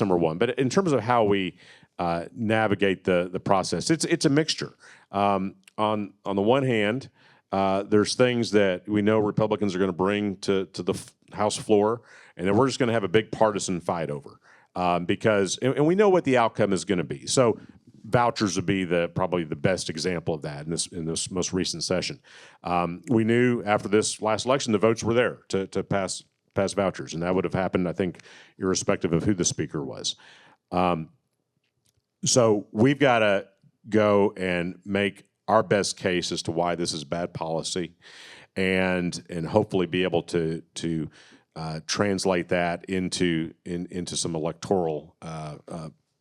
number one. But in terms of how we navigate the process, it's a mixture. On the one hand, there's things that we know Republicans are going to bring to the House floor, and then we're just going to have a big partisan fight over because we know what the outcome is going to be. So vouchers would be probably the best example of that in this most recent session. We knew after this last election the votes were there to pass vouchers, and that would have happened, I think, irrespective of who the speaker was. So we've got to go and make our best case as to why this is bad policy, and hopefully be able to translate that into some electoral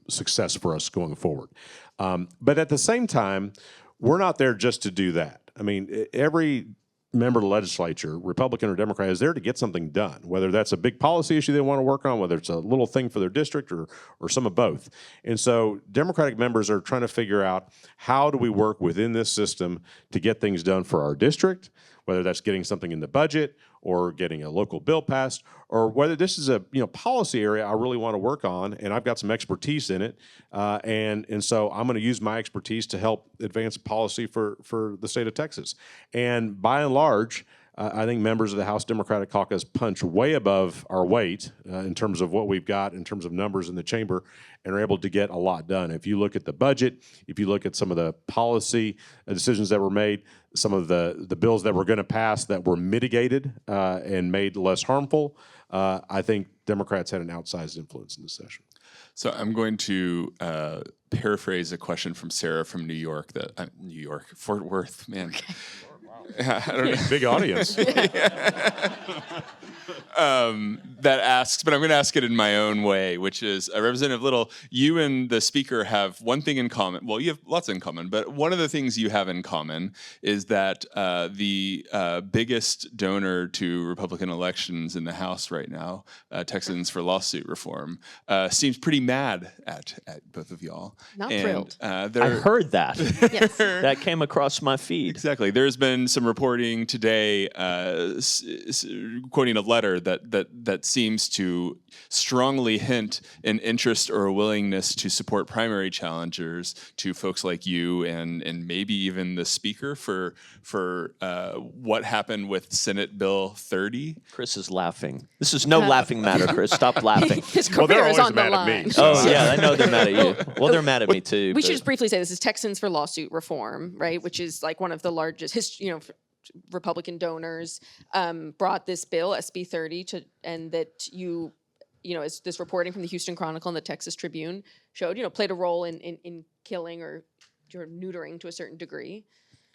success for us going forward. But at the same time, we're not there just to do that. I mean, every member of the legislature, Republican or Democrat, is there to get something done, whether that's a big policy issue they want to work on, whether it's a little thing for their district or some of both. And so Democratic members are trying to figure out how do we work within this system to get things done for our district, whether that's getting something in the budget or getting a local bill passed, or whether this is a policy area I really want to work on and I've got some expertise in it, and so I'm going to use my expertise to help advance policy for the state of Texas. And by and large, I think members of the House Democratic Caucus punch way above our weight in terms of what we've got in terms of numbers in the chamber, and are able to get a lot done. If you look at the budget, if you look at some of the policy decisions that were made, some of the bills that were going to pass that were mitigated and made less harmful, I think Democrats had an outsized influence in this session. So I'm going to paraphrase a question from Sarah from Fort Worth, man. Okay. I don't know. Big audience. that asks, but I'm going to ask it in my own way, which is, Representative Little, you and the Speaker have one thing in common. Well, you have lots in common, but one of the things you have in common is that the biggest donor to Republican elections in the House right now, Texans for Lawsuit Reform, seems pretty mad at both of y'all. Not thrilled. I heard that. Yes. That came across my feed. Exactly. There's been some reporting today quoting a letter that seems to strongly hint an interest or a willingness to support primary challengers to folks like you and maybe even the Speaker for what happened with Senate Bill 30. Chris is laughing. This is no laughing matter, Chris. Stop laughing. His Well, career they're is always on the mad at me, line. so- Oh, yeah, I know they're mad at you. Well, they're mad at me, too. We should but- just briefly say this is Texans for Lawsuit Reform, right? Which is like one of the largest, Republican donors brought this bill, SB 30, and that as this reporting from the Houston Chronicle and the Texas Tribune showed, played a role in killing or neutering to a certain degree.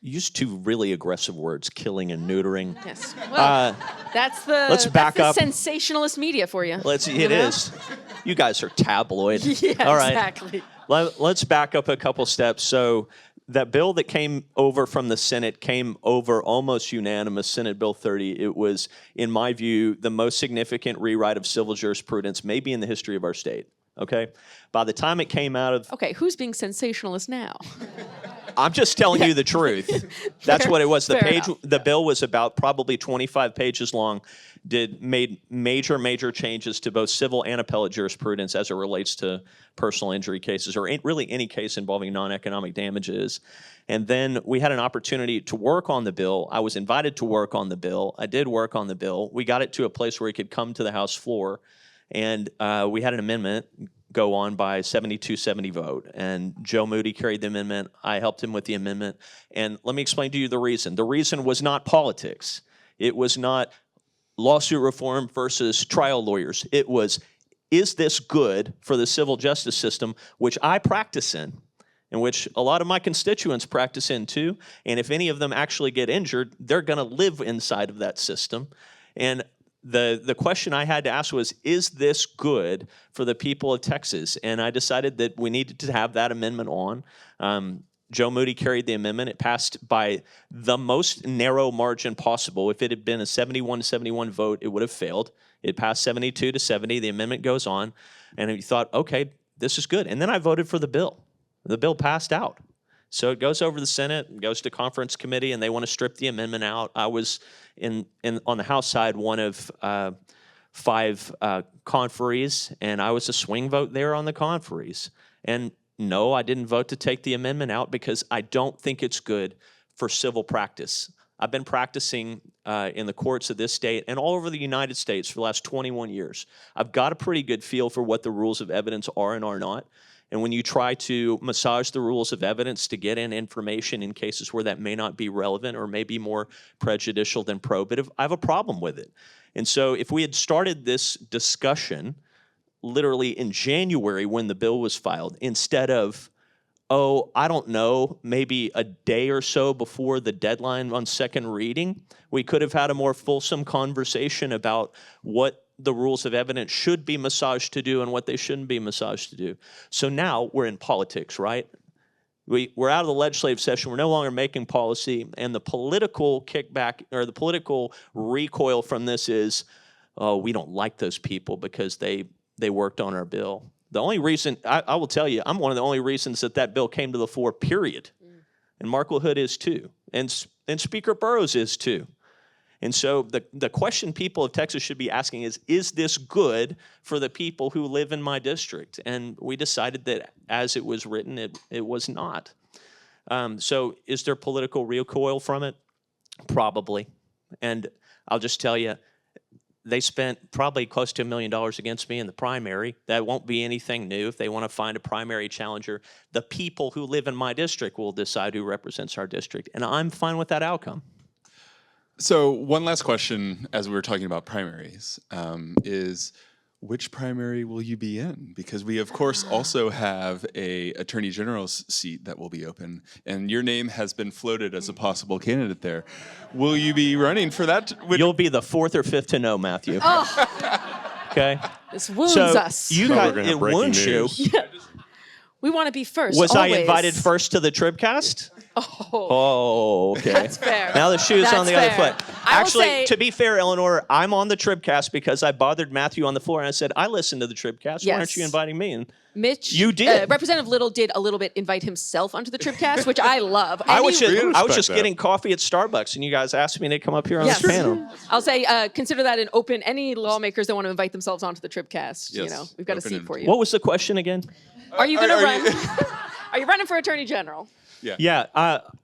You used two really aggressive words, killing and neutering. Yes. Well, that's the let's back that's the up. sensationalist media for you. It is. You guys are tabloid. Yeah, All right. exactly. Let's back up a couple steps. So that bill that came over from the Senate came over almost unanimous, Senate Bill 30. It was, in my view, the most significant rewrite of civil jurisprudence maybe in the history of our state. Okay? By the time it came out of... Okay, who's being sensationalist now? I'm just telling you the truth. That's what it was. Fair The bill was about probably 25 pages long, made major changes to both civil and appellate jurisprudence as it relates to personal injury cases, or really any case involving non-economic damages. And then we had an opportunity to work on the bill. I was invited to work on the bill. I did work on the bill. We got it to a place where it could come to the House floor, and we had an amendment go on by 72-70 vote. And Joe Moody carried the amendment. I helped him with the amendment. And let me explain to you the reason. The reason was not politics. It was not lawsuit reform versus trial lawyers. It was, is this good for the civil justice system, which I practice in which a lot of my constituents practice in too. And if any of them actually get injured, they're going to live inside of that system. And the question I had to ask was, is this good for the people of Texas? And I decided that we needed to have that amendment on. Joe Moody carried the amendment. It passed by the most narrow margin possible. If it had been a 71-71 vote, it would have failed. It passed 72-70. The amendment goes on. And you thought, okay, this is good. And then I voted for the bill. The bill passed out. So it goes over the Senate, goes to conference committee, and they want to strip the amendment out. I was on the House side one of 5 conferees, and I was a swing vote there on the conferees. And no, I didn't vote to take the amendment out because I don't think it's good for civil practice. I've been practicing in the courts of this state and all over the United States for the last 21 years. I've got a pretty good feel for what the rules of evidence are and are not. And when you try to massage the rules of evidence to get in information in cases where that may not be relevant or may be more prejudicial than probative, I have a problem with it. And so if we had started this discussion literally in January when the bill was filed, instead of, I don't know, maybe a day or so before the deadline on second reading, we could have had a more fulsome conversation about what the rules of evidence should be massaged to do and what they shouldn't be massaged to do. So now we're in politics, right? We're out of the legislative session. We're no longer making policy. And the political kickback or the political recoil from this is, we don't like those people because they worked on our bill. The only reason, I will tell you, I'm one of the only reasons that bill came to the floor, period. And Mark LaHood is too. And Speaker Burrows is too. And so the question people of Texas should be asking is this good for the people who live in my district? And we decided that as it was written, it was not. So is there political recoil from it? Probably. And I'll just tell you, they spent probably close to $1 million against me in the primary. That won't be anything new. If they want to find a primary challenger, the people who live in my district will decide who represents our district. And I'm fine with that outcome. So one last question as we were talking about primaries is, which primary will you be in? Because we, of course, also have a Attorney General's seat that will be open, and your name has been floated as a possible candidate there. Will you be running for that? You'll be the 4th or 5th to know, Matthew. Okay. This wounds So us. you Thought we got were gonna it have breaking wounds you. news. We want to be first. Was I always. invited first to the TribCast? Oh, okay. That's fair. Now the shoe's on That's the other fair. foot. I will Actually, say- to be fair, Eleanor, I'm on the TribCast because I bothered Matthew on the floor and I said, I listened to the TribCast. Why aren't Yes. you inviting me? And Mitch, You did. Representative Little did a little bit invite himself onto the TribCast, which I love. I was Any- respect just that. getting coffee at Starbucks, and you guys asked me to come up here on Yes. this panel. I'll say consider that an open. Any lawmakers that want to invite themselves onto the TribCast, you Yes. know, we've got a Open seat for you. What was the question again? Are you going to are run? you- Are you running for Attorney General? Yeah,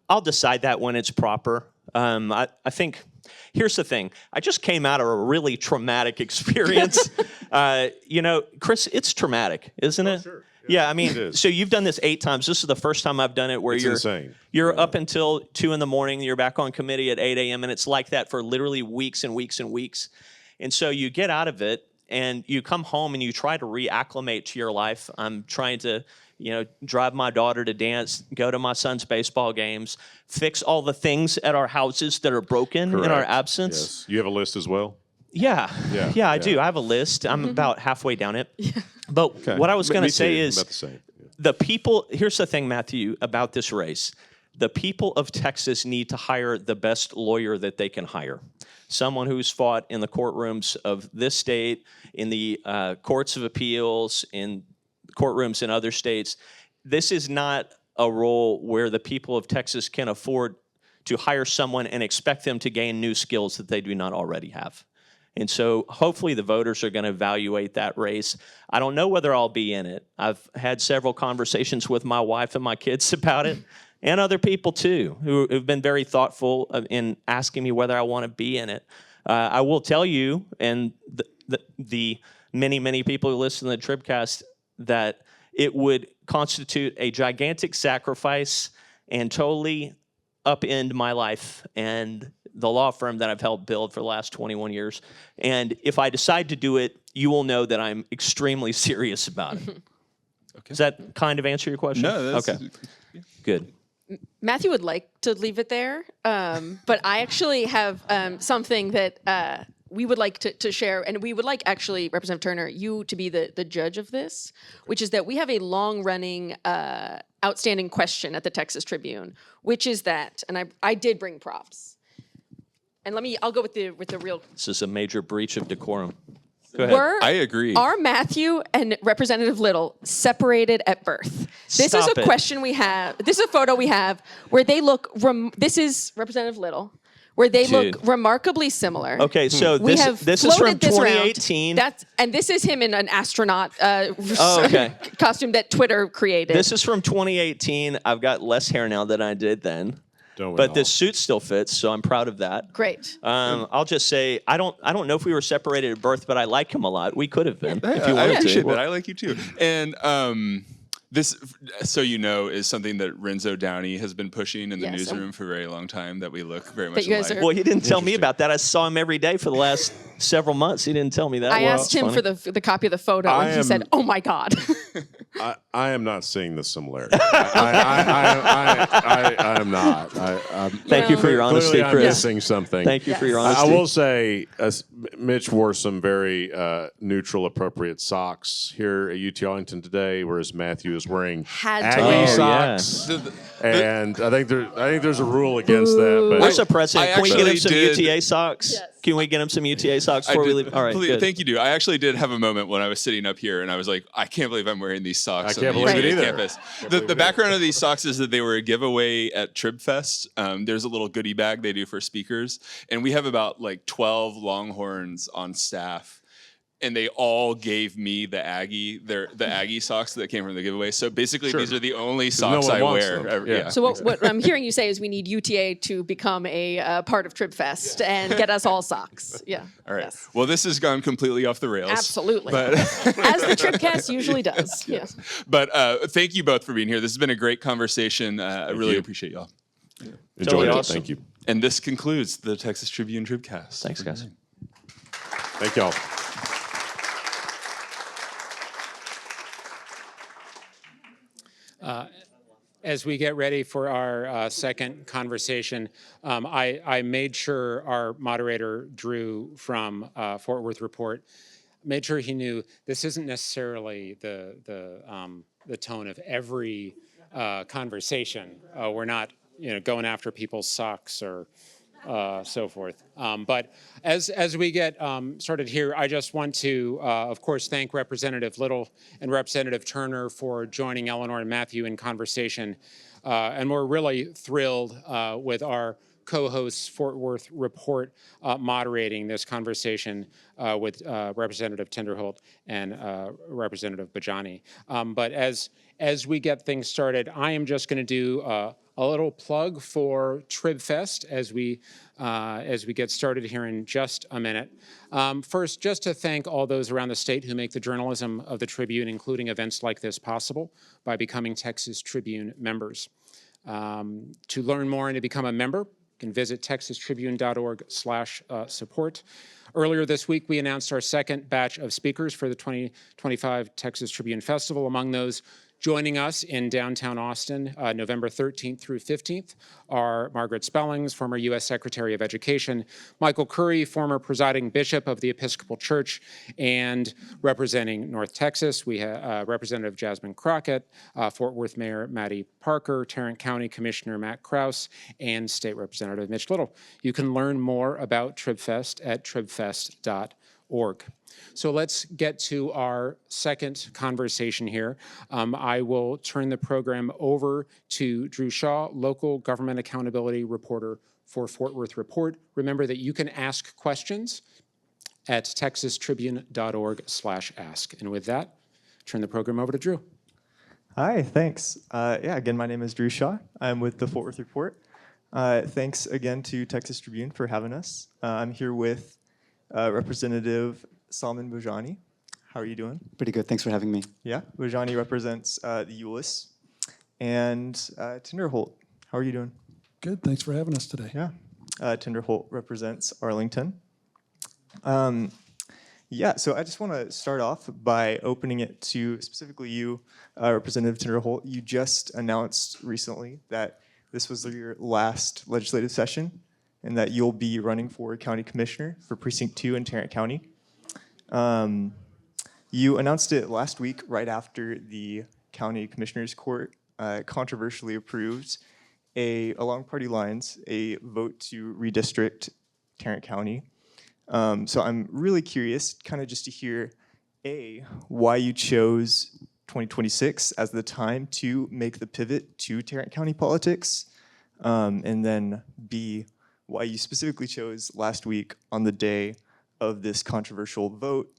I'll decide that when it's proper. I think, here's the thing. I just came out of a really traumatic experience. Chris, it's traumatic, isn't it? Sure. Yeah, I mean, it is. so you've done this 8 times. This is the first time I've done it where It's insane. you're up until 2 a.m. You're back on committee at 8 a.m. and it's like that for literally weeks and weeks and weeks. And so you get out of it and you come home and you try to reacclimate to your life. I'm trying to, drive my daughter to dance, go to my son's baseball games, fix all the things at our houses that are broken in our Correct. absence. Yes. You have a list as well? Yeah, I do. yeah. I have a list. I'm about halfway down it. But what I was going Me to say too. is About the same. Yeah. the people, here's the thing, Matthew, about this race. The people of Texas need to hire the best lawyer that they can hire. Someone who's fought in the courtrooms of this state, in the courts of appeals, in courtrooms in other states. This is not a role where the people of Texas can afford to hire someone and expect them to gain new skills that they do not already have. And so hopefully the voters are going to evaluate that race. I don't know whether I'll be in it. I've had several conversations with my wife and my kids about it, and other people too, who've been very thoughtful in asking me whether I want to be in it. I will tell you, and the many, many people who listen to the TribCast, that it would constitute a gigantic sacrifice and totally upend my life and the law firm that I've helped build for the last 21 years. And if I decide to do it, you will know that I'm extremely serious about it. Does that kind of answer your question? No, that's okay. Good. Matthew would like to leave it there, but I actually have something that we would like to share, and we would like actually, Representative Turner, you to be the judge of this, which is that we have a long-running outstanding question at the Texas Tribune, which is that, and I did bring props, and I'll go with the real. This is a major breach of decorum. Go ahead. I agree. Are Matthew and Representative Little separated at birth? This Stop is a it. question we have. This is a photo we have where they look. This is Representative Little, where they Dude. look remarkably similar. Okay, so We have this is from floated this around. 2018. And this is him in an astronaut okay. costume that Twitter created. This is from 2018. I've got less hair now than I did then. Don't we But all? this suit still fits, so I'm proud of that. great. I'll just say I don't know if we were separated at birth, but I like him a lot. We could have been if you I wanted appreciate to. that. I like you too. And this, so you know, is something that Renzo Downey has been pushing in the Yes, newsroom for a very long time, that we look very much That you guys alike. are- Well, he didn't tell me about that. I saw him every day for the last several months. He didn't tell me that. I Well, asked him funny. for the copy of the photo, I and he am- said, "Oh my God." I am not seeing the similarity. I am not. Thank you for your honesty, Clearly, I'm Chris. missing something. Thank you for your Yes. I honesty. will say, Mitch wore some very neutral, appropriate socks here at UT Arlington today, whereas Matthew is wearing Had to Aggie wear. Oh, socks. The- And I think there's a rule against that. But Where's the president? I Can we get him actually some did- UTA socks? Yes. Can we get him some UTA socks I before we did- leave? All right, please- good. Thank you, dude. I actually did have a moment when I was sitting up here and I was like, I can't believe I'm wearing these socks. I can't on the believe it UTA either. Campus. Can't The believe it background of these socks is that they were a giveaway at TribFest. There's a little goodie bag they do for speakers. And we have about like 12 Longhorns on staff. And they all gave me the Aggie socks that came from the giveaway. So basically, Sure. these are the only no socks one I wants wear. them. Yeah. Yeah. So what I'm hearing you say is we need UTA to become a part of TribFest and get us all socks. Yeah. All right. Yes. Well, this has gone completely off the rails. Absolutely. But As the TribCast usually does. Yeah. But thank you both for being here. This has been a great conversation. I really you. appreciate y'all. enjoy Totally it. awesome. Thank you. And this concludes the Texas Tribune TribCast. Thanks, guys. Thank y'all. As we get ready for our second conversation, I made sure our moderator, Drew from Fort Worth Report, made sure he knew this isn't necessarily the tone of every conversation. We're not, going after people's socks or so forth. But as we get started here, I just want to, of course, thank Representative Little and Representative Turner for joining Eleanor and Matthew in conversation. And we're really thrilled with our co-hosts Fort Worth Report moderating this conversation with Representative Tinderholt and Representative Bhojani. But as we get things started, I am just going to do a little plug for TribFest as we get started here in just a minute. First, just to thank all those around the state who make the journalism of the Tribune, including events like this, possible by becoming Texas Tribune members. To learn more and to become a member, you can visit texastribune.org/support. Earlier this week, we announced our second batch of speakers for the 2025 Texas Tribune Festival. Among those joining us in downtown Austin, November 13th through 15th, are Margaret Spellings, former U.S. Secretary of Education, Michael Curry, former presiding bishop of the Episcopal Church, and representing North Texas, we have Representative Jasmine Crockett, Fort Worth Mayor Maddie Parker, Tarrant County Commissioner Matt Krause, and State Representative Mitch Little. You can learn more about TribFest at tribfest.org. So let's get to our second conversation here. I will turn the program over to Drew Shaw, local government accountability reporter for Fort Worth Report. Remember that you can ask questions at texastribune.org/ask. And with that, turn the program over to Drew. Hi, thanks. Again, my name is Drew Shaw. I'm with the Fort Worth Report. Thanks again to Texas Tribune for having us. I'm here with Representative Salman Bhojani. How are you doing? Pretty good. Thanks for having me. Yeah, Bhojani represents the D-Euless. And Tinderholt, how are you doing? Good. Thanks for having us today. Yeah. Tinderholt represents Arlington. So I just want to start off by opening it to specifically you, Representative Tinderholt. You just announced recently that this was your last legislative session and that you'll be running for county commissioner for Precinct 2 in Tarrant County. You announced it last week right after the County Commissioners Court controversially approved along party lines, a vote to redistrict Tarrant County. So I'm really curious kind of just to hear, A, why you chose 2026 as the time to make the pivot to Tarrant County politics, and then B, why you specifically chose last week on the day of this controversial vote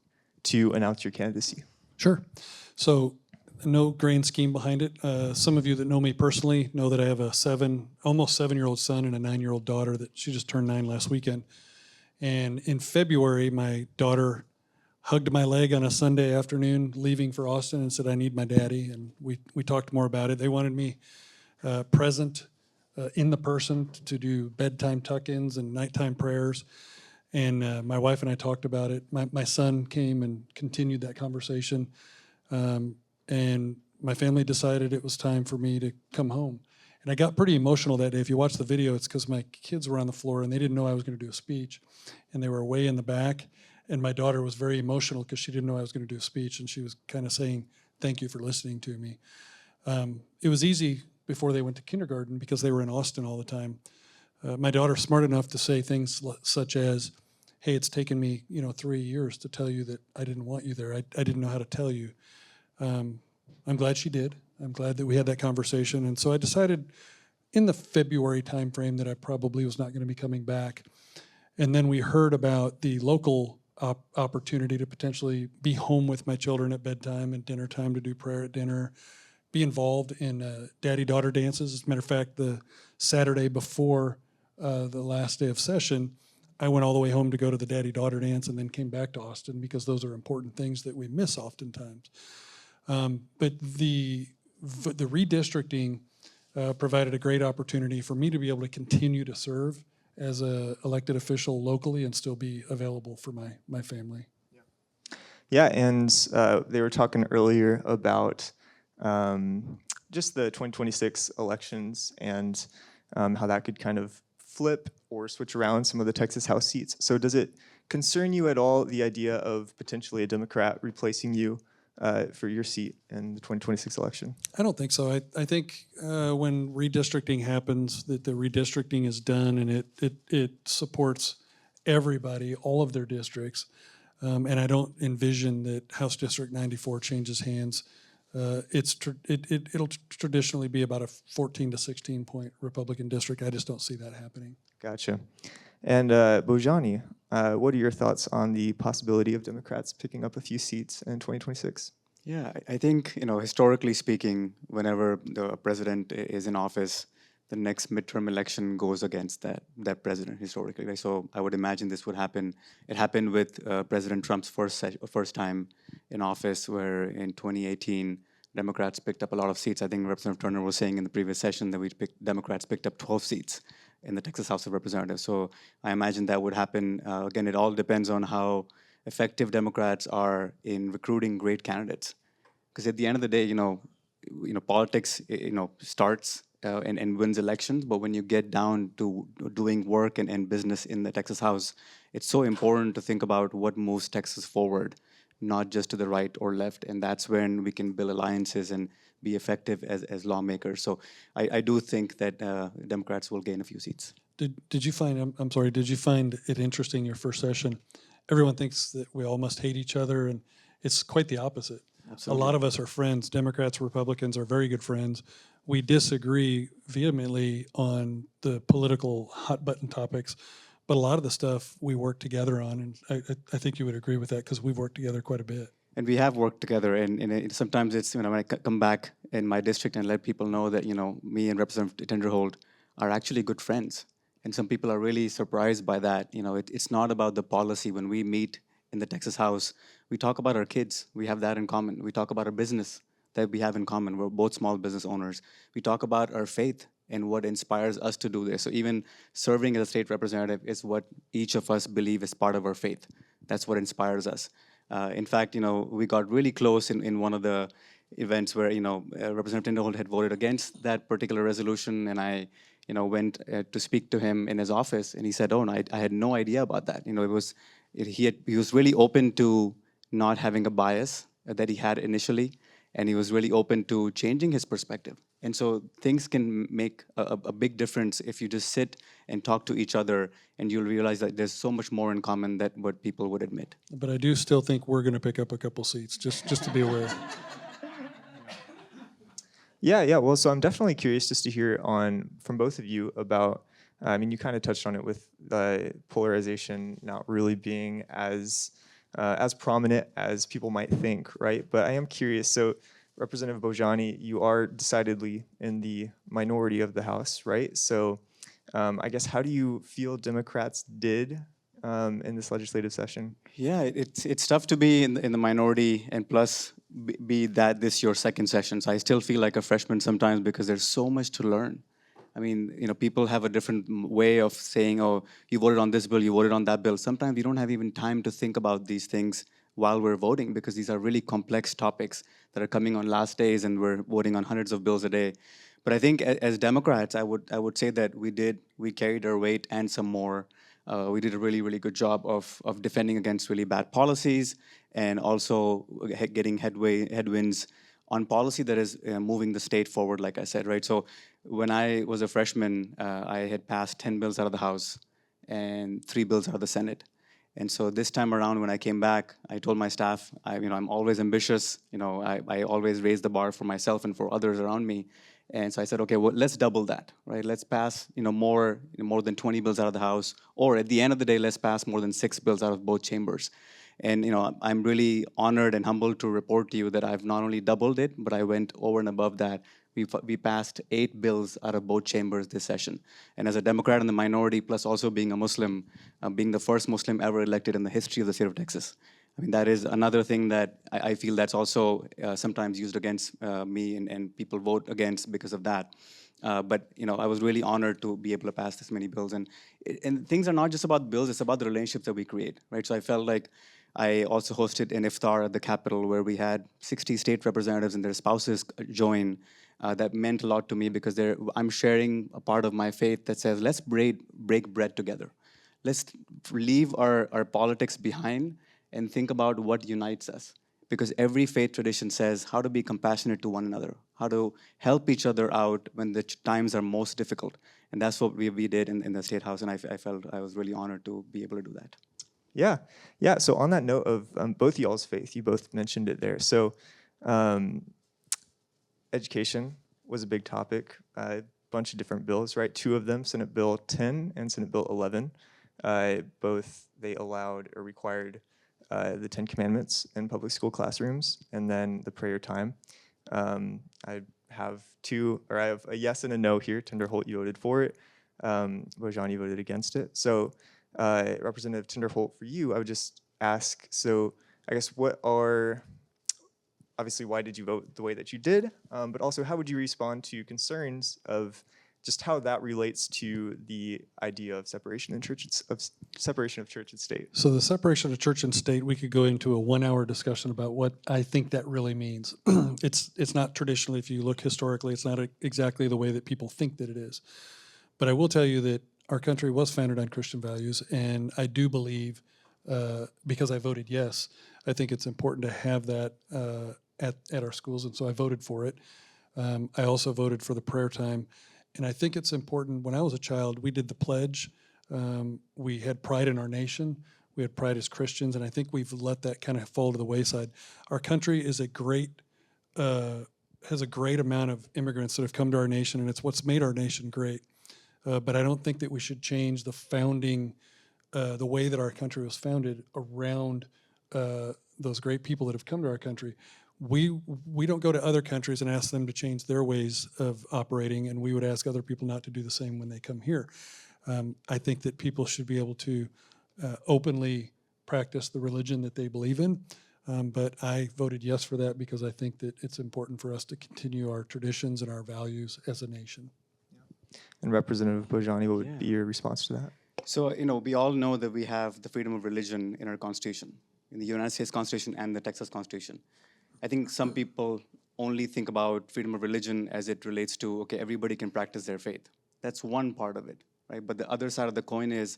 to announce your candidacy. Sure. So no grand scheme behind it. Some of you that know me personally know that I have a almost 7-year-old son and a 9-year-old daughter that she just turned 9 last weekend. And in February, my daughter hugged my leg on a Sunday afternoon leaving for Austin and said, I need my daddy. And we talked more about it. They wanted me present in the person to do bedtime tuck-ins and nighttime prayers. And my wife and I talked about it. My son came and continued that conversation. And my family decided it was time for me to come home. And I got pretty emotional that day. If you watch the video, it's because my kids were on the floor and they didn't know I was going to do a speech. And they were way in the back. And my daughter was very emotional because she didn't know I was going to do a speech. And she was kind of saying, thank you for listening to me. It was easy before they went to kindergarten because they were in Austin all the time. My daughter's smart enough to say things such as, hey, it's taken me 3 years to tell you that I didn't want you there. I didn't know how to tell you. I'm glad she did. I'm glad that we had that conversation. And so I decided in the February timeframe that I probably was not going to be coming back. And then we heard about the local opportunity to potentially be home with my children at bedtime and dinner time to do prayer at dinner, be involved in daddy-daughter dances. As a matter of fact, the Saturday before the last day of session, I went all the way home to go to the daddy-daughter dance and then came back to Austin because those are important things that we miss oftentimes. But the redistricting provided a great opportunity for me to be able to continue to serve as an elected official locally and still be available for my family. Yeah, and they were talking earlier about just the 2026 elections and how that could kind of flip or switch around some of the Texas House seats. So does it concern you at all the idea of potentially a Democrat replacing you for your seat in the 2026 election? I don't think so. I think when redistricting happens, that the redistricting is done and it supports everybody, all of their districts. And I don't envision that House District 94 changes hands. It'll traditionally be about a 14 to 16 point Republican district. I just don't see that happening. Gotcha. And Bhojani, what are your thoughts on the possibility of Democrats picking up a few seats in 2026? Yeah, I think, historically speaking, whenever the president is in office, the next midterm election goes against that president historically, right? So I would imagine this would happen. It happened with President Trump's first time in office, where in 2018, Democrats picked up a lot of seats. I think Representative Turner was saying in the previous session that Democrats picked up 12 seats in the Texas House of Representatives. So I imagine that would happen. Again, it all depends on how effective Democrats are in recruiting great candidates. Because at the end of the day, politics, starts and wins elections, but when you get down to doing work and business in the Texas House, it's so important to think about what moves Texas forward, not just to the right or left, and that's when we can build alliances and be effective as lawmakers. So I do think that Democrats will gain a few seats. Did you find, I'm sorry, did you find it interesting your first session? Everyone thinks that we all must hate each other, and it's quite the opposite. Absolutely. A lot of us are friends. Democrats, Republicans are very good friends. We disagree vehemently on the political hot button topics, but a lot of the stuff we work together on, and I think you would agree with that because we've worked together quite a bit. And we have worked together, and sometimes it's, when I come back in my district and let people know that, me and Representative Tinderholt are actually good friends. And some people are really surprised by that. It's not about the policy. When we meet in the Texas House, we talk about our kids. We have that in common. We talk about our business that we have in common. We're both small business owners. We talk about our faith and what inspires us to do this. So even serving as a state representative is what each of us believe is part of our faith. That's what inspires us. In fact, we got really close in one of the events where, Representative Tinderholt had voted against that particular resolution, and I, went to speak to him in his office, and he said, "Oh, no, I had no idea about that." He was really open to not having a bias that he had initially, and he was really open to changing his perspective. And so things can make a big difference if you just sit and talk to each other, and you'll realize that there's so much more in common than what people would admit. But I do still think we're going to pick up a couple seats, just to be aware. Yeah. Well, so I'm definitely curious just to hear from both of you about, you kind of touched on it with the polarization not really being as prominent as people might think, right? But I am curious. So Representative Bhojani, you are decidedly in the minority of the House, right? So I guess, how do you feel Democrats did in this legislative session? Yeah, it's tough to be in the minority and plus be that this your second session. So I still feel like a freshman sometimes because there's so much to learn. I mean, people have a different way of saying, "Oh, you voted on this bill, you voted on that bill." Sometimes we don't have even time to think about these things while we're voting because these are really complex topics that are coming on last days, and we're voting on hundreds of bills a day. But I think as Democrats, I would say that we carried our weight and some more. We did a really, really good job of defending against really bad policies and also getting headwinds on policy that is moving the state forward, like I said, right? So when I was a freshman, I had passed 10 bills out of the House and 3 bills out of the Senate. And so this time around, when I came back, I told my staff, I'm always ambitious. I always raise the bar for myself and for others around me. And so I said, okay, well, let's double that, right? Let's pass, more than 20 bills out of the House, or at the end of the day, let's pass more than 6 bills out of both chambers. And I'm really honored and humbled to report to you that I've not only doubled it, but I went over and above that. We passed 8 bills out of both chambers this session. And as a Democrat in the minority, plus also being a Muslim, being the first Muslim ever elected in the history of the state of Texas, that is another thing that I feel that's also sometimes used against me, and people vote against because of that. But I was really honored to be able to pass this many bills. And things are not just about bills, it's about the relationships that we create, right? So I felt like I also hosted an iftar at the Capitol where we had 60 state representatives and their spouses join. That meant a lot to me because I'm sharing a part of my faith that says, let's break bread together. Let's leave our politics behind and think about what unites us. Because every faith tradition says how to be compassionate to one another, how to help each other out when the times are most difficult. And that's what we did in the State House, and I felt I was really honored to be able to do that. Yeah. So on that note of both y'all's faith, you both mentioned it there. So education was a big topic, a bunch of different bills, right? Two of them, Senate Bill 10 and Senate Bill 11, both they allowed or required the 10 Commandments in public school classrooms, and then the prayer time. I have a yes and a no here. Tinderholt, you voted for it. Bhojani voted against it. So Representative Tinderholt, for you, I would just ask, so I guess obviously why did you vote the way that you did, but also how would you respond to concerns of just how that relates to the idea of separation of church and state? So the separation of church and state, we could go into a 1-hour discussion about what I think that really means. It's not traditionally, if you look historically, it's not exactly the way that people think that it is. But I will tell you that our country was founded on Christian values, and I do believe, because I voted yes, I think it's important to have that at our schools, and so I voted for it. I also voted for the prayer time. And I think it's important. When I was a child, we did the pledge. We had pride in our nation. We had pride as Christians, and I think we've let that kind of fall to the wayside. Our country is has a great amount of immigrants that have come to our nation, and it's what's made our nation great. But I don't think that we should change the founding, the way that our country was founded around those great people that have come to our country. We don't go to other countries and ask them to change their ways of operating, and we would ask other people not to do the same when they come here. I think that people should be able to openly practice the religion that they believe in, but I voted yes for that because I think that it's important for us to continue our traditions and our values as a nation. And Representative Bhojani, what would be your response to that? So, we all know that we have the freedom of religion in our Constitution, in the United States Constitution and the Texas Constitution. I think some people only think about freedom of religion as it relates to, okay, everybody can practice their faith. That's one part of it, right? But the other side of the coin is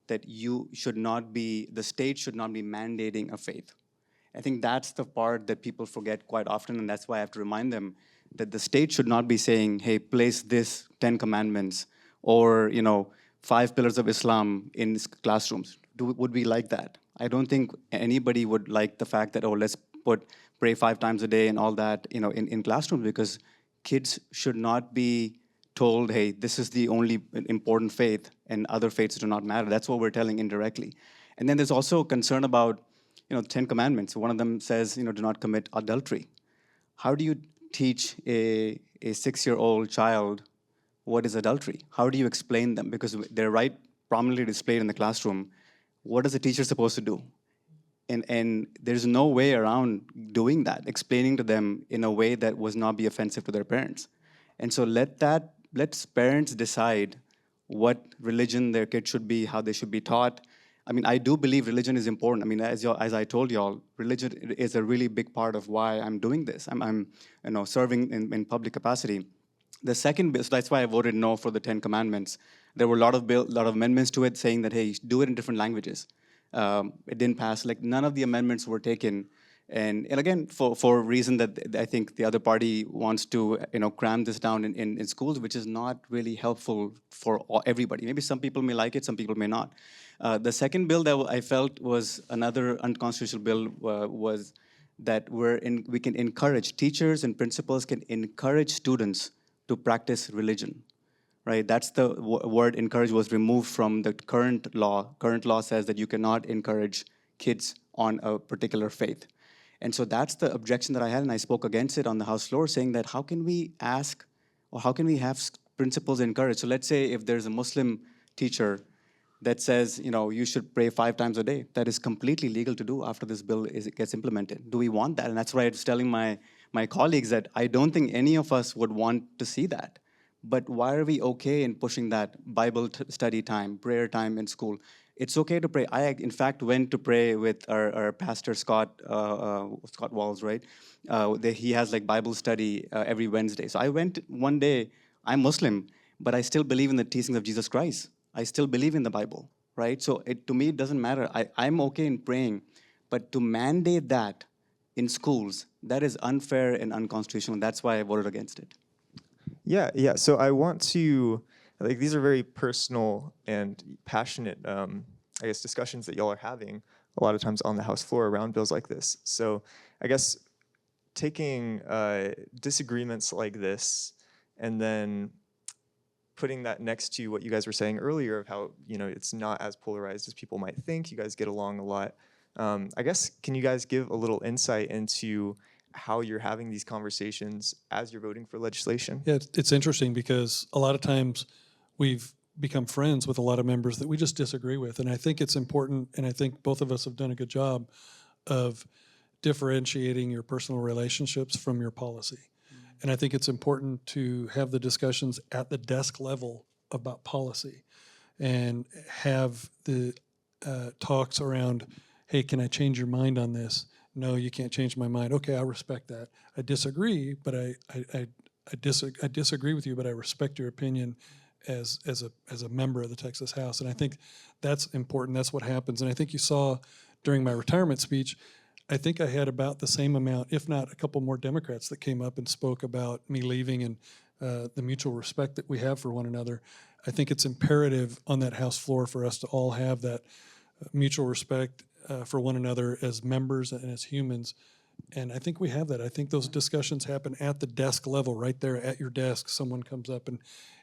that the state should not be mandating a faith. I think that's the part that people forget quite often, and that's why I have to remind them that the state should not be saying, hey, place this 10 commandments or, 5 pillars of Islam in classrooms. Would we like that? I don't think anybody would like the fact that, let's pray 5 times a day and all that, in classrooms, because kids should not be told, hey, this is the only important faith and other faiths do not matter. That's what we're telling indirectly. And then there's also concern about, 10 commandments. One of them says, do not commit adultery. How do you teach a 6-year-old child what is adultery? How do you explain them? Because they're right prominently displayed in the classroom. What is the teacher supposed to do? And there's no way around doing that, explaining to them in a way that was not be offensive to their parents. And so let parents decide what religion their kid should be, how they should be taught. I mean, I do believe religion is important. I mean, as I told y'all, religion is a really big part of why I'm doing this. I'm serving in public capacity. The second bill, so that's why I voted no for the 10 Commandments. There were a lot of amendments to it saying that, hey, do it in different languages. It didn't pass. Like, none of the amendments were taken. And again, for a reason that I think the other party wants to, cram this down in schools, which is not really helpful for everybody. Maybe some people may like it, some people may not. The second bill that I felt was another unconstitutional bill was that we can encourage, teachers and principals can encourage students to practice religion, right? That's the word encourage was removed from the current law. Current law says that you cannot encourage kids on a particular faith. And so that's the objection that I had, and I spoke against it on the House floor, saying that how can we ask, or how can we have principals encourage? So let's say if there's a Muslim teacher that says, you should pray 5 times a day, that is completely legal to do after this bill gets implemented. Do we want that? And that's why I was telling my colleagues that I don't think any of us would want to see that. But why are we okay in pushing that Bible study time, prayer time in school? It's okay to pray. I, in fact, went to pray with our pastor, Scott Walls, right? He has like Bible study every Wednesday. So I went one day. I'm Muslim, but I still believe in the teachings of Jesus Christ. I still believe in the Bible. right? So to me, it doesn't matter. I'm okay in praying, but to mandate that in schools, that is unfair and unconstitutional. That's why I voted against it. Yeah, yeah. So I want to, like, these are very personal and passionate, I guess, discussions that y'all are having a lot of times on the House floor around bills like this. So I guess taking disagreements like this and then putting that next to what you guys were saying earlier of how, you know, it's not as polarized as people might think. You guys get along a lot. I guess, can you guys give a little insight into how you're having these conversations as you're voting for legislation? Yeah, it's interesting because a lot of times we've become friends with a lot of members that we just disagree with. And I think it's important, and I think both of us have done a good job of differentiating your personal relationships from your policy. And I think it's important to have the discussions at the desk level about policy and have the talks around, hey, can I change your mind on this? No, you can't change my mind. Okay, I respect that. I disagree, but I disagree with you, but I respect your opinion as a member of the Texas House. And I think that's important. That's what happens. And I think you saw during my retirement speech, I think I had about the same amount, if not a couple more Democrats that came up and spoke about me leaving and the mutual respect that we have for one another. I think it's imperative on that House floor for us to all have that mutual respect for one another as members and as humans. And I think we have that. I think those discussions happen at the desk level, right there at your desk. Someone comes up and,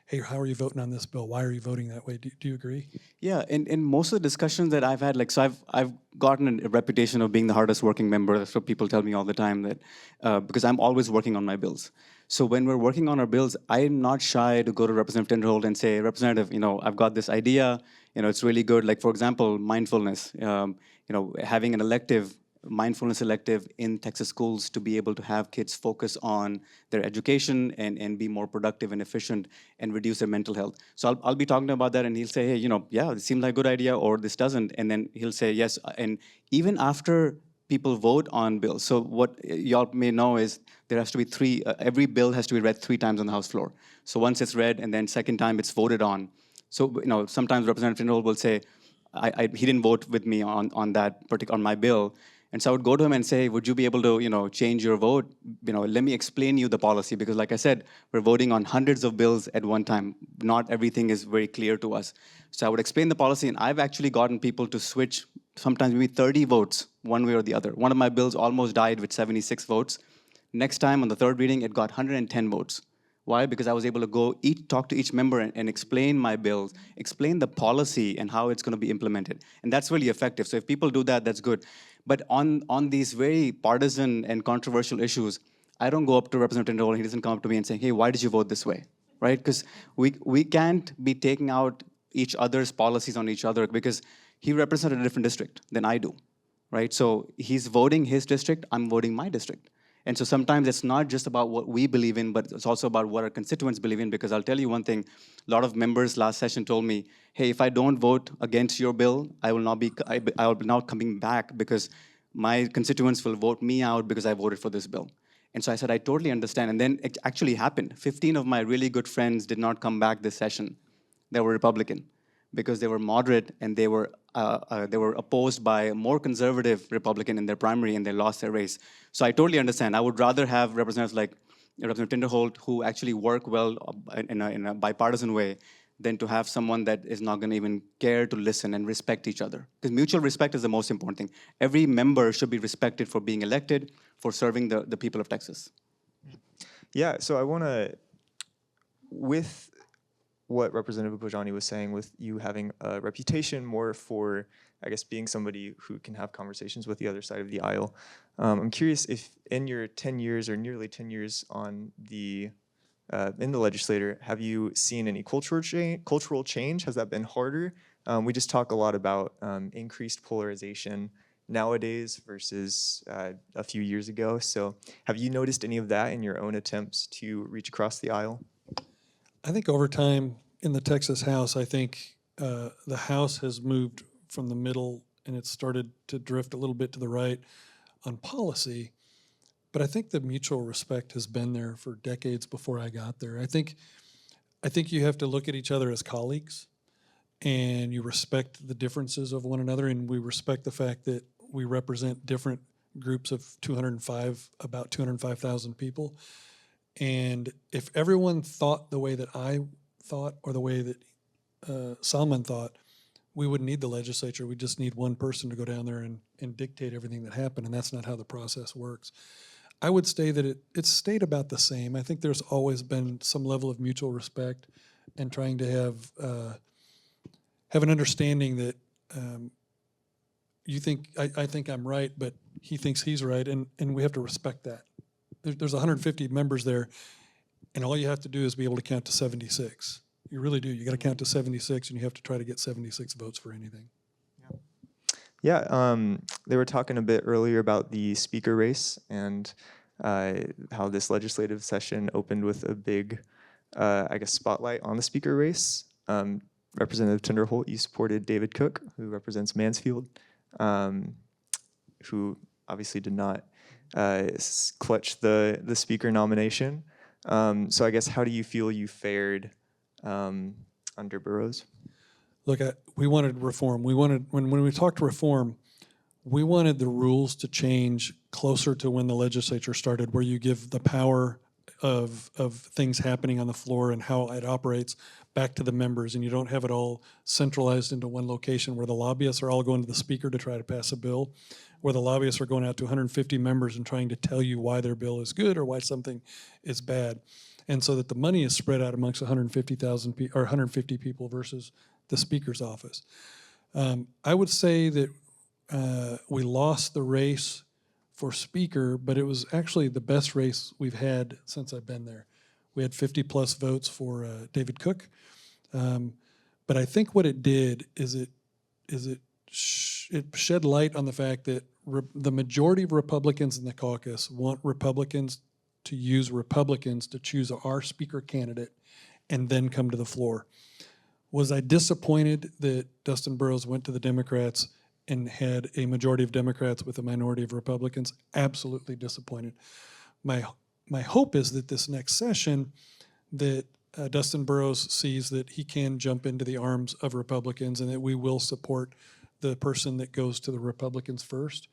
hey, how are you voting on this bill? Why are you voting that way? Do you agree? Yeah, and most of the discussions that I've had, like, so I've gotten a reputation of being the hardest working member. That's what people tell me all the time, that because I'm always working on my bills. So when we're working on our bills, I'm not shy to go to Representative Tinderholt and say, Representative, you know, I've got this idea, you know, it's really good. Like, for example, mindfulness, you know, having an elective, mindfulness elective in Texas schools to be able to have kids focus on their education and be more productive and efficient and reduce their mental health. So I'll be talking about that, and he'll say, hey, you know, yeah, this seems like a good idea, or this doesn't. And then he'll say yes. And even after people vote on bills, so what y'all may know is there has to be every bill has to be read 3 times on the House floor. So once it's read, and then second time it's voted on. So, you know, sometimes Representative Tinderholt will say, he didn't vote with me on that particular, on my bill. And so I would go to him and say, would you be able to, you know, change your vote? You know, let me explain you the policy, because like I said, we're voting on hundreds of bills at one time. Not everything is very clear to us. So I would explain the policy, and I've actually gotten people to switch sometimes maybe 30 votes one way or the other. One of my bills almost died with 76 votes. Next time on the third reading, it got 110 votes. Why? Because I was able to go talk to each member and explain my bills, explain the policy and how it's going to be implemented. And that's really effective. So if people do that, that's good. But on these very partisan and controversial issues, I don't go up to Representative Tinderholt, and he doesn't come up to me and say, hey, why did you vote this way? Right? Because we can't be taking out each other's policies on each other, because he represented a different district than I do. Right? So he's voting his district, I'm voting my district. And so sometimes it's not just about what we believe in, but it's also about what our constituents believe in. Because I'll tell you one thing, a lot of members last session told me, hey, if I don't vote against your bill, I will not coming back, because my constituents will vote me out because I voted for this bill. And so I said, I totally understand. And then it actually happened. 15 of my really good friends did not come back this session. They were Republican, because they were moderate, and they were opposed by a more conservative Republican in their primary, and they lost their race. So I totally understand. I would rather have representatives like Representative Tinderholt, who actually work well in a bipartisan way, than to have someone that is not going to even care to listen and respect each other. Because mutual respect is the most important thing. Every member should be respected for being elected, for serving the people of Texas. Yeah, so I want to, with what Representative Bhojani was saying, with you having a reputation more for, I guess, being somebody who can have conversations with the other side of the aisle. I'm curious if in your 10 years or nearly 10 years on in the legislature, have you seen any cultural change? Has that been harder? We just talk a lot about increased polarization nowadays versus a few years ago. So have you noticed any of that in your own attempts to reach across the aisle? I think over time in the Texas House, I think the House has moved from the middle, and it's started to drift a little bit to the right on policy. But I think the mutual respect has been there for decades before I got there. I think you have to look at each other as colleagues, and you respect the differences of one another, and we respect the fact that we represent different groups of about 205,000 people. And if everyone thought the way that I thought or the way that Salman thought, we wouldn't need the legislature. We just need one person to go down there and dictate everything that happened, and that's not how the process works. I would say that it's stayed about the same. I think there's always been some level of mutual respect and trying to have an understanding that I think I'm right, but he thinks he's right, and we have to respect that. There's 150 members there, and all you have to do is be able to count to 76. You really do. You got to count to 76, and you have to try to get 76 votes for anything. Yeah, they were talking a bit earlier about the speaker race and how this legislative session opened with a big, I guess, spotlight on the speaker race. Representative Tinderholt, you supported David Cook, who represents Mansfield, who obviously did not clutch the speaker nomination. So I guess, how do you feel you fared under Burrows? Look, we wanted reform. We wanted, when we talked reform, we wanted the rules to change closer to when the legislature started, where you give the power of things happening on the floor and how it operates back to the members, and you don't have it all centralized into one location where the lobbyists are all going to the speaker to try to pass a bill, where the lobbyists are going out to 150 members and trying to tell you why their bill is good or why something is bad. And so that the money is spread out amongst 150,000 people or 150 people versus the speaker's office. I would say that we lost the race for speaker, but it was actually the best race we've had since I've been there. We had 50 plus votes for David Cook. But I think what it did is it shed light on the fact that the majority of Republicans in the caucus want Republicans to use Republicans to choose our speaker candidate and then come to the floor. Was I disappointed that Dustin Burrows went to the Democrats and had a majority of Democrats with a minority of Republicans? Absolutely disappointed. My hope is that this next session that Dustin Burrows sees that he can jump into the arms of Republicans and that we will support the person that goes to the Republicans first.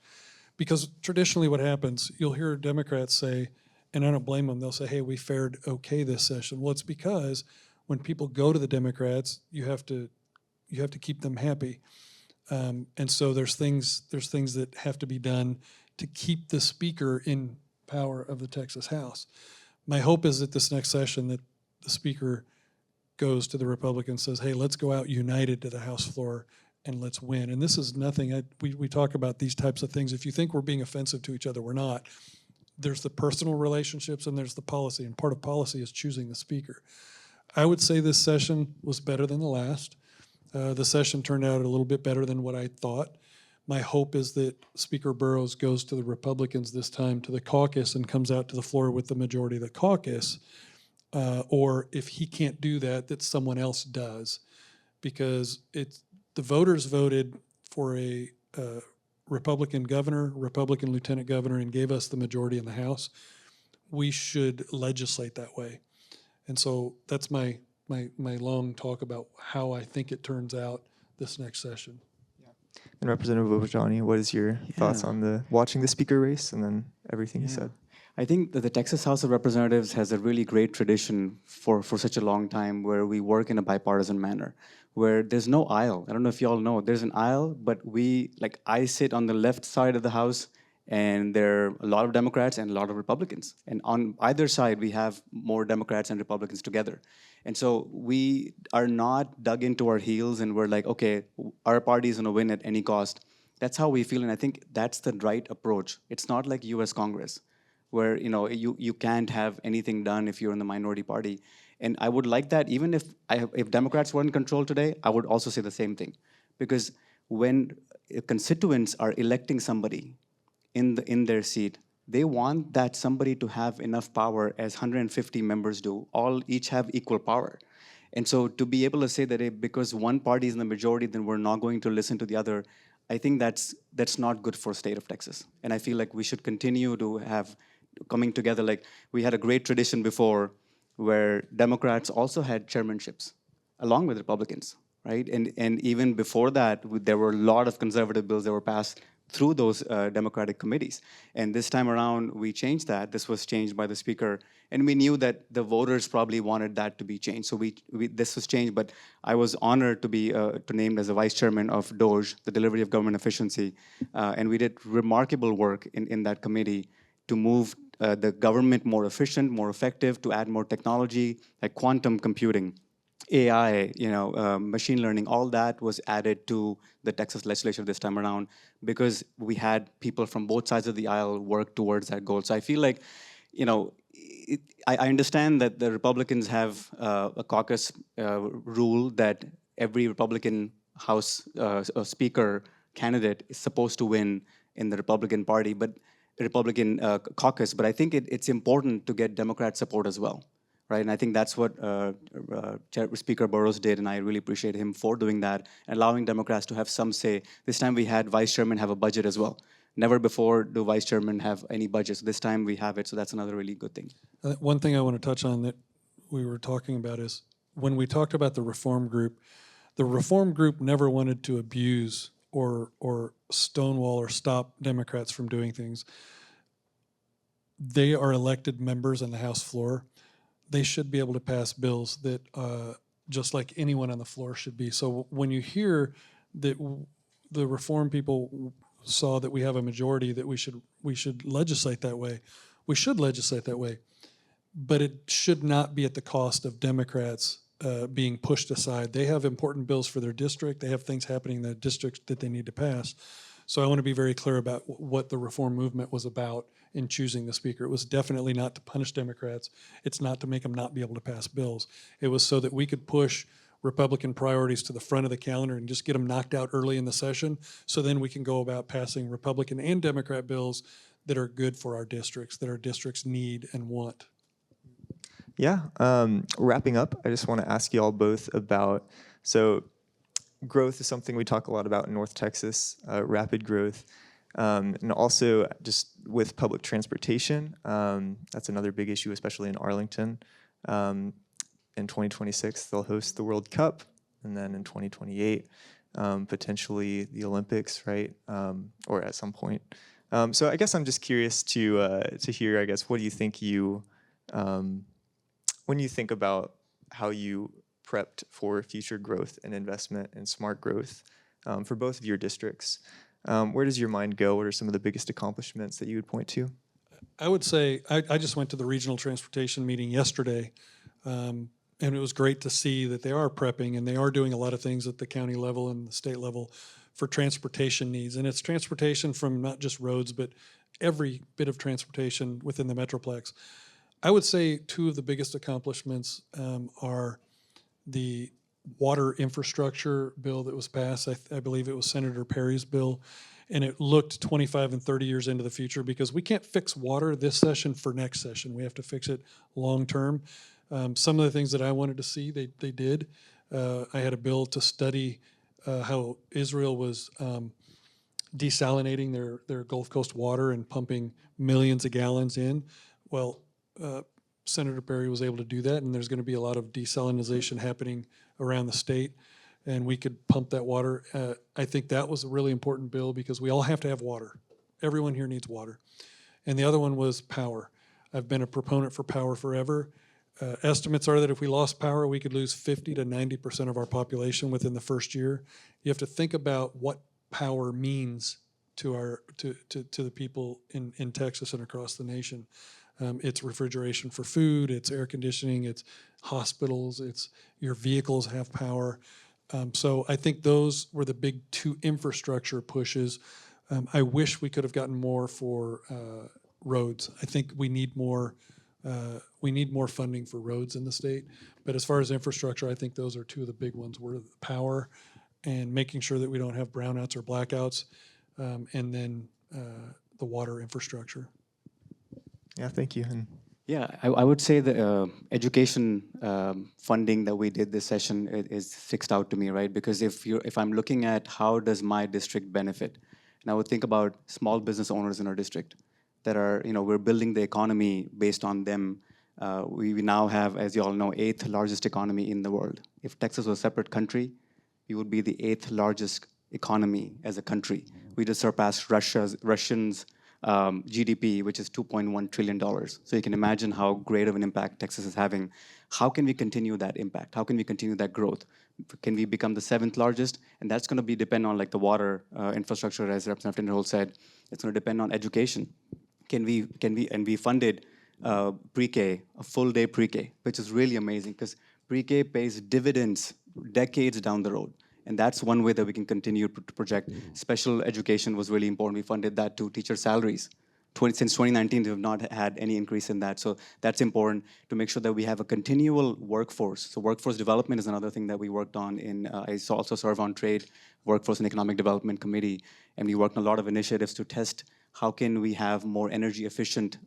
Because traditionally what happens, you'll hear Democrats say, and I don't blame them, they'll say, hey, we fared okay this session. Well, it's because when people go to the Democrats, you have to keep them happy. And so there's things that have to be done to keep the speaker in power of the Texas House. My hope is that this next session that the speaker goes to the Republicans, says, hey, let's go out united to the House floor and let's win. And this is nothing, we talk about these types of things. If you think we're being offensive to each other, we're not. There's the personal relationships and there's the policy, and part of policy is choosing the speaker. I would say this session was better than the last. The session turned out a little bit better than what I thought. My hope is that Speaker Burrows goes to the Republicans this time, to the caucus, and comes out to the floor with the majority of the caucus. Or if he can't do that, that someone else does. Because the voters voted for a Republican governor, Republican lieutenant governor, and gave us the majority in the House. We should legislate that way. And so that's my long talk about how I think it turns out this next session. And Representative Bhojani, what is your thoughts on watching the speaker race and then everything you said? I think that the Texas House of Representatives has a really great tradition for such a long time where we work in a bipartisan manner, where there's no aisle. I don't know if you all know, there's an aisle, but I sit on the left side of the House, and there are a lot of Democrats and a lot of Republicans. And on either side, we have more Democrats and Republicans together. And so we are not dug into our heels and we're like, okay, our party is gonna win at any cost. That's how we feel, and I think that's the right approach. It's not like US Congress, where you can't have anything done if you're in the minority party. And I would like that, even if Democrats were in control today, I would also say the same thing. Because when constituents are electing somebody in their seat, they want that somebody to have enough power as 150 members do, each have equal power. And so to be able to say that because one party is in the majority, then we're not going to listen to the other, I think that's not good for the state of Texas. And I feel like we should continue to have coming together. Like we had a great tradition before where Democrats also had chairmanships along with Republicans. right? And even before that, there were a lot of conservative bills that were passed through those Democratic committees. And this time around, we changed that. This was changed by the Speaker. And we knew that the voters probably wanted that to be changed. So this was changed, but I was honored to be named as the Vice Chairman of DOGE, the Delivery of Government Efficiency. And we did remarkable work in that committee to move the government more efficient, more effective, to add more technology, like quantum computing, AI, machine learning, all that was added to the Texas legislature this time around because we had people from both sides of the aisle work towards that goal. So I feel like, I understand that the Republicans have a caucus rule that every Republican House Speaker candidate is supposed to win in the Republican Party, but Republican caucus. But I think it's important to get Democrat support as well. Right, and I think that's what Speaker Burrows did, and I really appreciate him for doing that, and allowing Democrats to have some say. This time we had Vice Chairman have a budget as well. Never before do Vice Chairman have any budget, so this time we have it, so that's another really good thing. One thing I want to touch on that we were talking about is when we talked about the reform group never wanted to abuse or stonewall or stop Democrats from doing things. They are elected members on the House floor. They should be able to pass bills that just like anyone on the floor should be. So when you hear that the reform people saw that we have a majority that we should legislate that way, we should legislate that way. But it should not be at the cost of Democrats being pushed aside. They have important bills for their district. They have things happening in their district that they need to pass. So I want to be very clear about what the reform movement was about in choosing the Speaker. It was definitely not to punish Democrats. It's not to make them not be able to pass bills. It was so that we could push Republican priorities to the front of the calendar and just get them knocked out early in the session, so then we can go about passing Republican and Democrat bills that are good for our districts, that our districts need and want. Yeah, wrapping up, I just want to ask you all both about, so growth is something we talk a lot about in North Texas, rapid growth. And also just with public transportation, that's another big issue, especially in Arlington. In 2026, they'll host the World Cup, and then in 2028, potentially the Olympics, right? Or at some point. So I guess I'm just curious to hear, I guess, what do you think when you think about how you prepped for future growth and investment and smart growth for both of your districts? Where does your mind go? What are some of the biggest accomplishments that you would point to? I would say I just went to the regional transportation meeting yesterday, and it was great to see that they are prepping and they are doing a lot of things at the county level and the state level for transportation needs. And it's transportation from not just roads, but every bit of transportation within the Metroplex. I would say two of the biggest accomplishments are the water infrastructure bill that was passed. I believe it was Senator Perry's bill, and it looked 25 and 30 years into the future because we can't fix water this session for next session. We have to fix it long term. Some of the things that I wanted to see, they did. I had a bill to study how Israel was desalinating their Gulf Coast water and pumping millions of gallons in. Well, Senator Perry was able to do that, and there's going to be a lot of desalinization happening around the state, and we could pump that water. I think that was a really important bill because we all have to have water. Everyone here needs water. And the other one was power. I've been a proponent for power forever. Estimates are that if we lost power, we could lose 50 to 90% of our population within the first year. You have to think about what power means to the people in Texas and across the nation. It's refrigeration for food, it's air conditioning, it's hospitals, it's your vehicles have power. So I think those were the big two infrastructure pushes. I wish we could have gotten more for roads. I think we need more funding for roads in the state. But as far as infrastructure, I think those are two of the big ones, were the power and making sure that we don't have brownouts or blackouts, and then the water infrastructure. Yeah, thank you. And yeah, I would say the education funding that we did this session is fixed out to me, right? Because if I'm looking at how does my district benefit, and I would think about small business owners in our district that are, we're building the economy based on them. We now have, as you all know, 8th largest economy in the world. If Texas was a separate country, we would be the 8th largest economy as a country. We just surpassed Russians' GDP, which is $2.1 trillion. So you can imagine how great of an impact Texas is having. How can we continue that impact? How can we continue that growth? Can we become the 7th largest? And that's going to depend on like the water infrastructure, as Representative Tinderholt said. It's going to depend on education. And we funded pre-K, a full day pre-K, which is really amazing because pre-K pays dividends decades down the road. And that's one way that we can continue to project. Special education was really important. We funded that to teacher salaries. Since 2019, we have not had any increase in that. So that's important to make sure that we have a continual workforce. So workforce development is another thing that we worked on. I also serve on Trade, Workforce and Economic Development Committee. And we worked on a lot of initiatives to test how can we have more energy efficient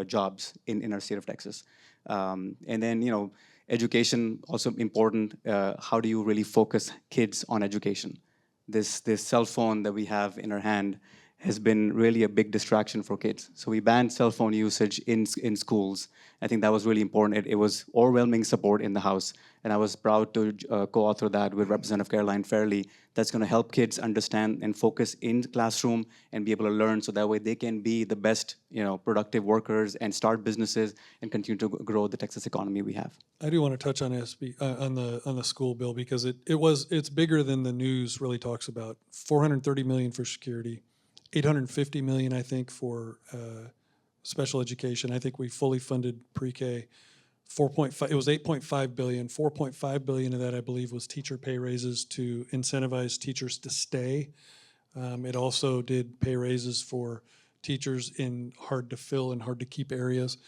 jobs in our state of Texas. And then, education, also important. How do you really focus kids on education? This cell phone that we have in our hand has been really a big distraction for kids. So we banned cell phone usage in schools. I think that was really important. It was overwhelming support in the House, and I was proud to co-author that with Representative Caroline Fairley. That's going to help kids understand and focus in the classroom and be able to learn, so that way they can be the best, productive workers and start businesses and continue to grow the Texas economy we have. I do want to touch on on the school bill because it's bigger than the news really talks about. $430 million for security. $850 million, I think, for special education. I think we fully funded pre-K. 4.5. It was 8.5 billion. 4.5 billion of that, I believe, was teacher pay raises to incentivize teachers to stay. It also did pay raises for teachers in hard to fill and hard to keep areas.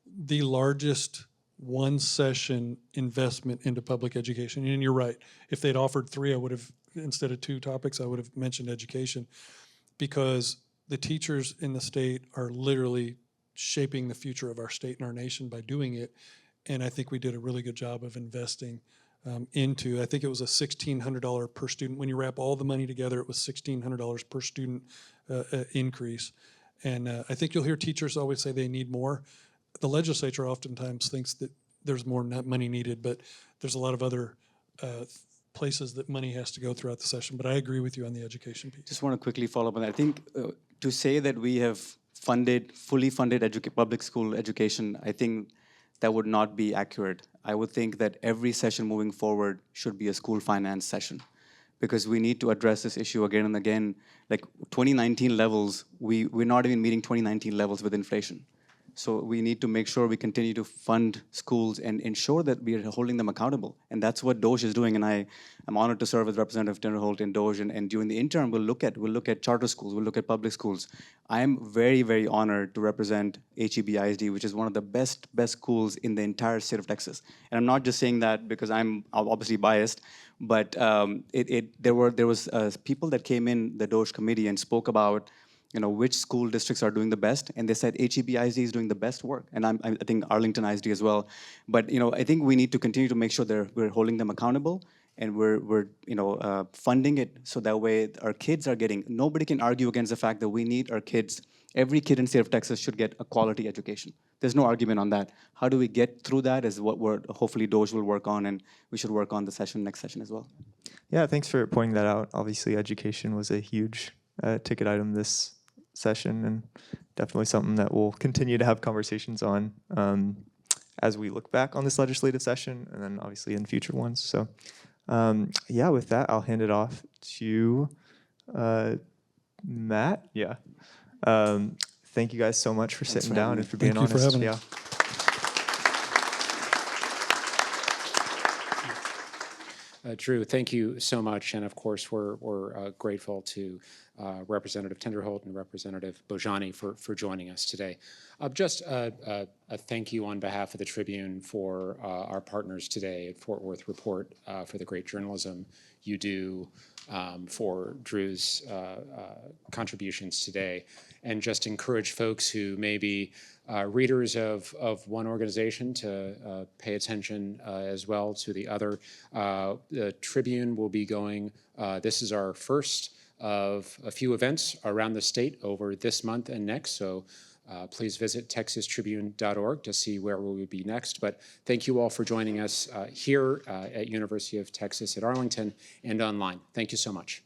The largest one session investment into public education. And you're right. If they'd offered 3, I would have, instead of 2 topics, I would have mentioned education. Because the teachers in the state are literally shaping the future of our state and our nation by doing it. And I think we did a really good job of investing into, I think it was a $1,600 per student. When you wrap all the money together, it was $1,600 per student increase. And I think you'll hear teachers always say they need more. The legislature oftentimes thinks that there's more money needed, but there's a lot of other places that money has to go throughout the session. But I agree with you on the education piece. Just want to quickly follow up on that. I think to say that we have fully funded public school education, I think that would not be accurate. I would think that every session moving forward should be a school finance session, because we need to address this issue again and again. Like 2019 levels, we're not even meeting 2019 levels with inflation. So we need to make sure we continue to fund schools and ensure that we are holding them accountable. And that's what DOGE is doing. And I'm honored to serve with Representative Tinderholt in DOGE. And during the interim, we'll look at charter schools, we'll look at public schools. I'm very, very honored to represent HEB ISD, which is one of the best schools in the entire state of Texas. And I'm not just saying that because I'm obviously biased, but there was people that came in the DOGE committee and spoke about which school districts are doing the best, and they said HEB ISD is doing the best work, and I think Arlington ISD as well. But I think we need to continue to make sure that we're holding them accountable, and we're funding it so that way our kids are getting. Nobody can argue against the fact that we need our kids. Every kid in the state of Texas should get a quality education. There's no argument on that. How do we get through that is what hopefully DOGE will work on, and we should work on the next session as well. Yeah, thanks for pointing that out. Obviously, education was a huge ticket item this session, and definitely something that we'll continue to have conversations on as we look back on this legislative session, and then obviously in future ones. So yeah, with that, I'll hand it off to Matt. Yeah. Thank you guys so much for sitting down and for being honest. Thank you for having us. Drew, thank you so much. And of course, we're grateful to Representative Tinderholt and Representative Bhojani for joining us today. Just a thank you on behalf of the Tribune for our partners today at Fort Worth Report for the great journalism you do, for Drew's contributions today, and just encourage folks who may be readers of one organization to pay attention as well to the other. The Tribune will be going, this is our first of a few events around the state over this month and next, so Please visit texastribune.org to see where we will be next. But thank you all for joining us here at University of Texas at Arlington and online. Thank you so much.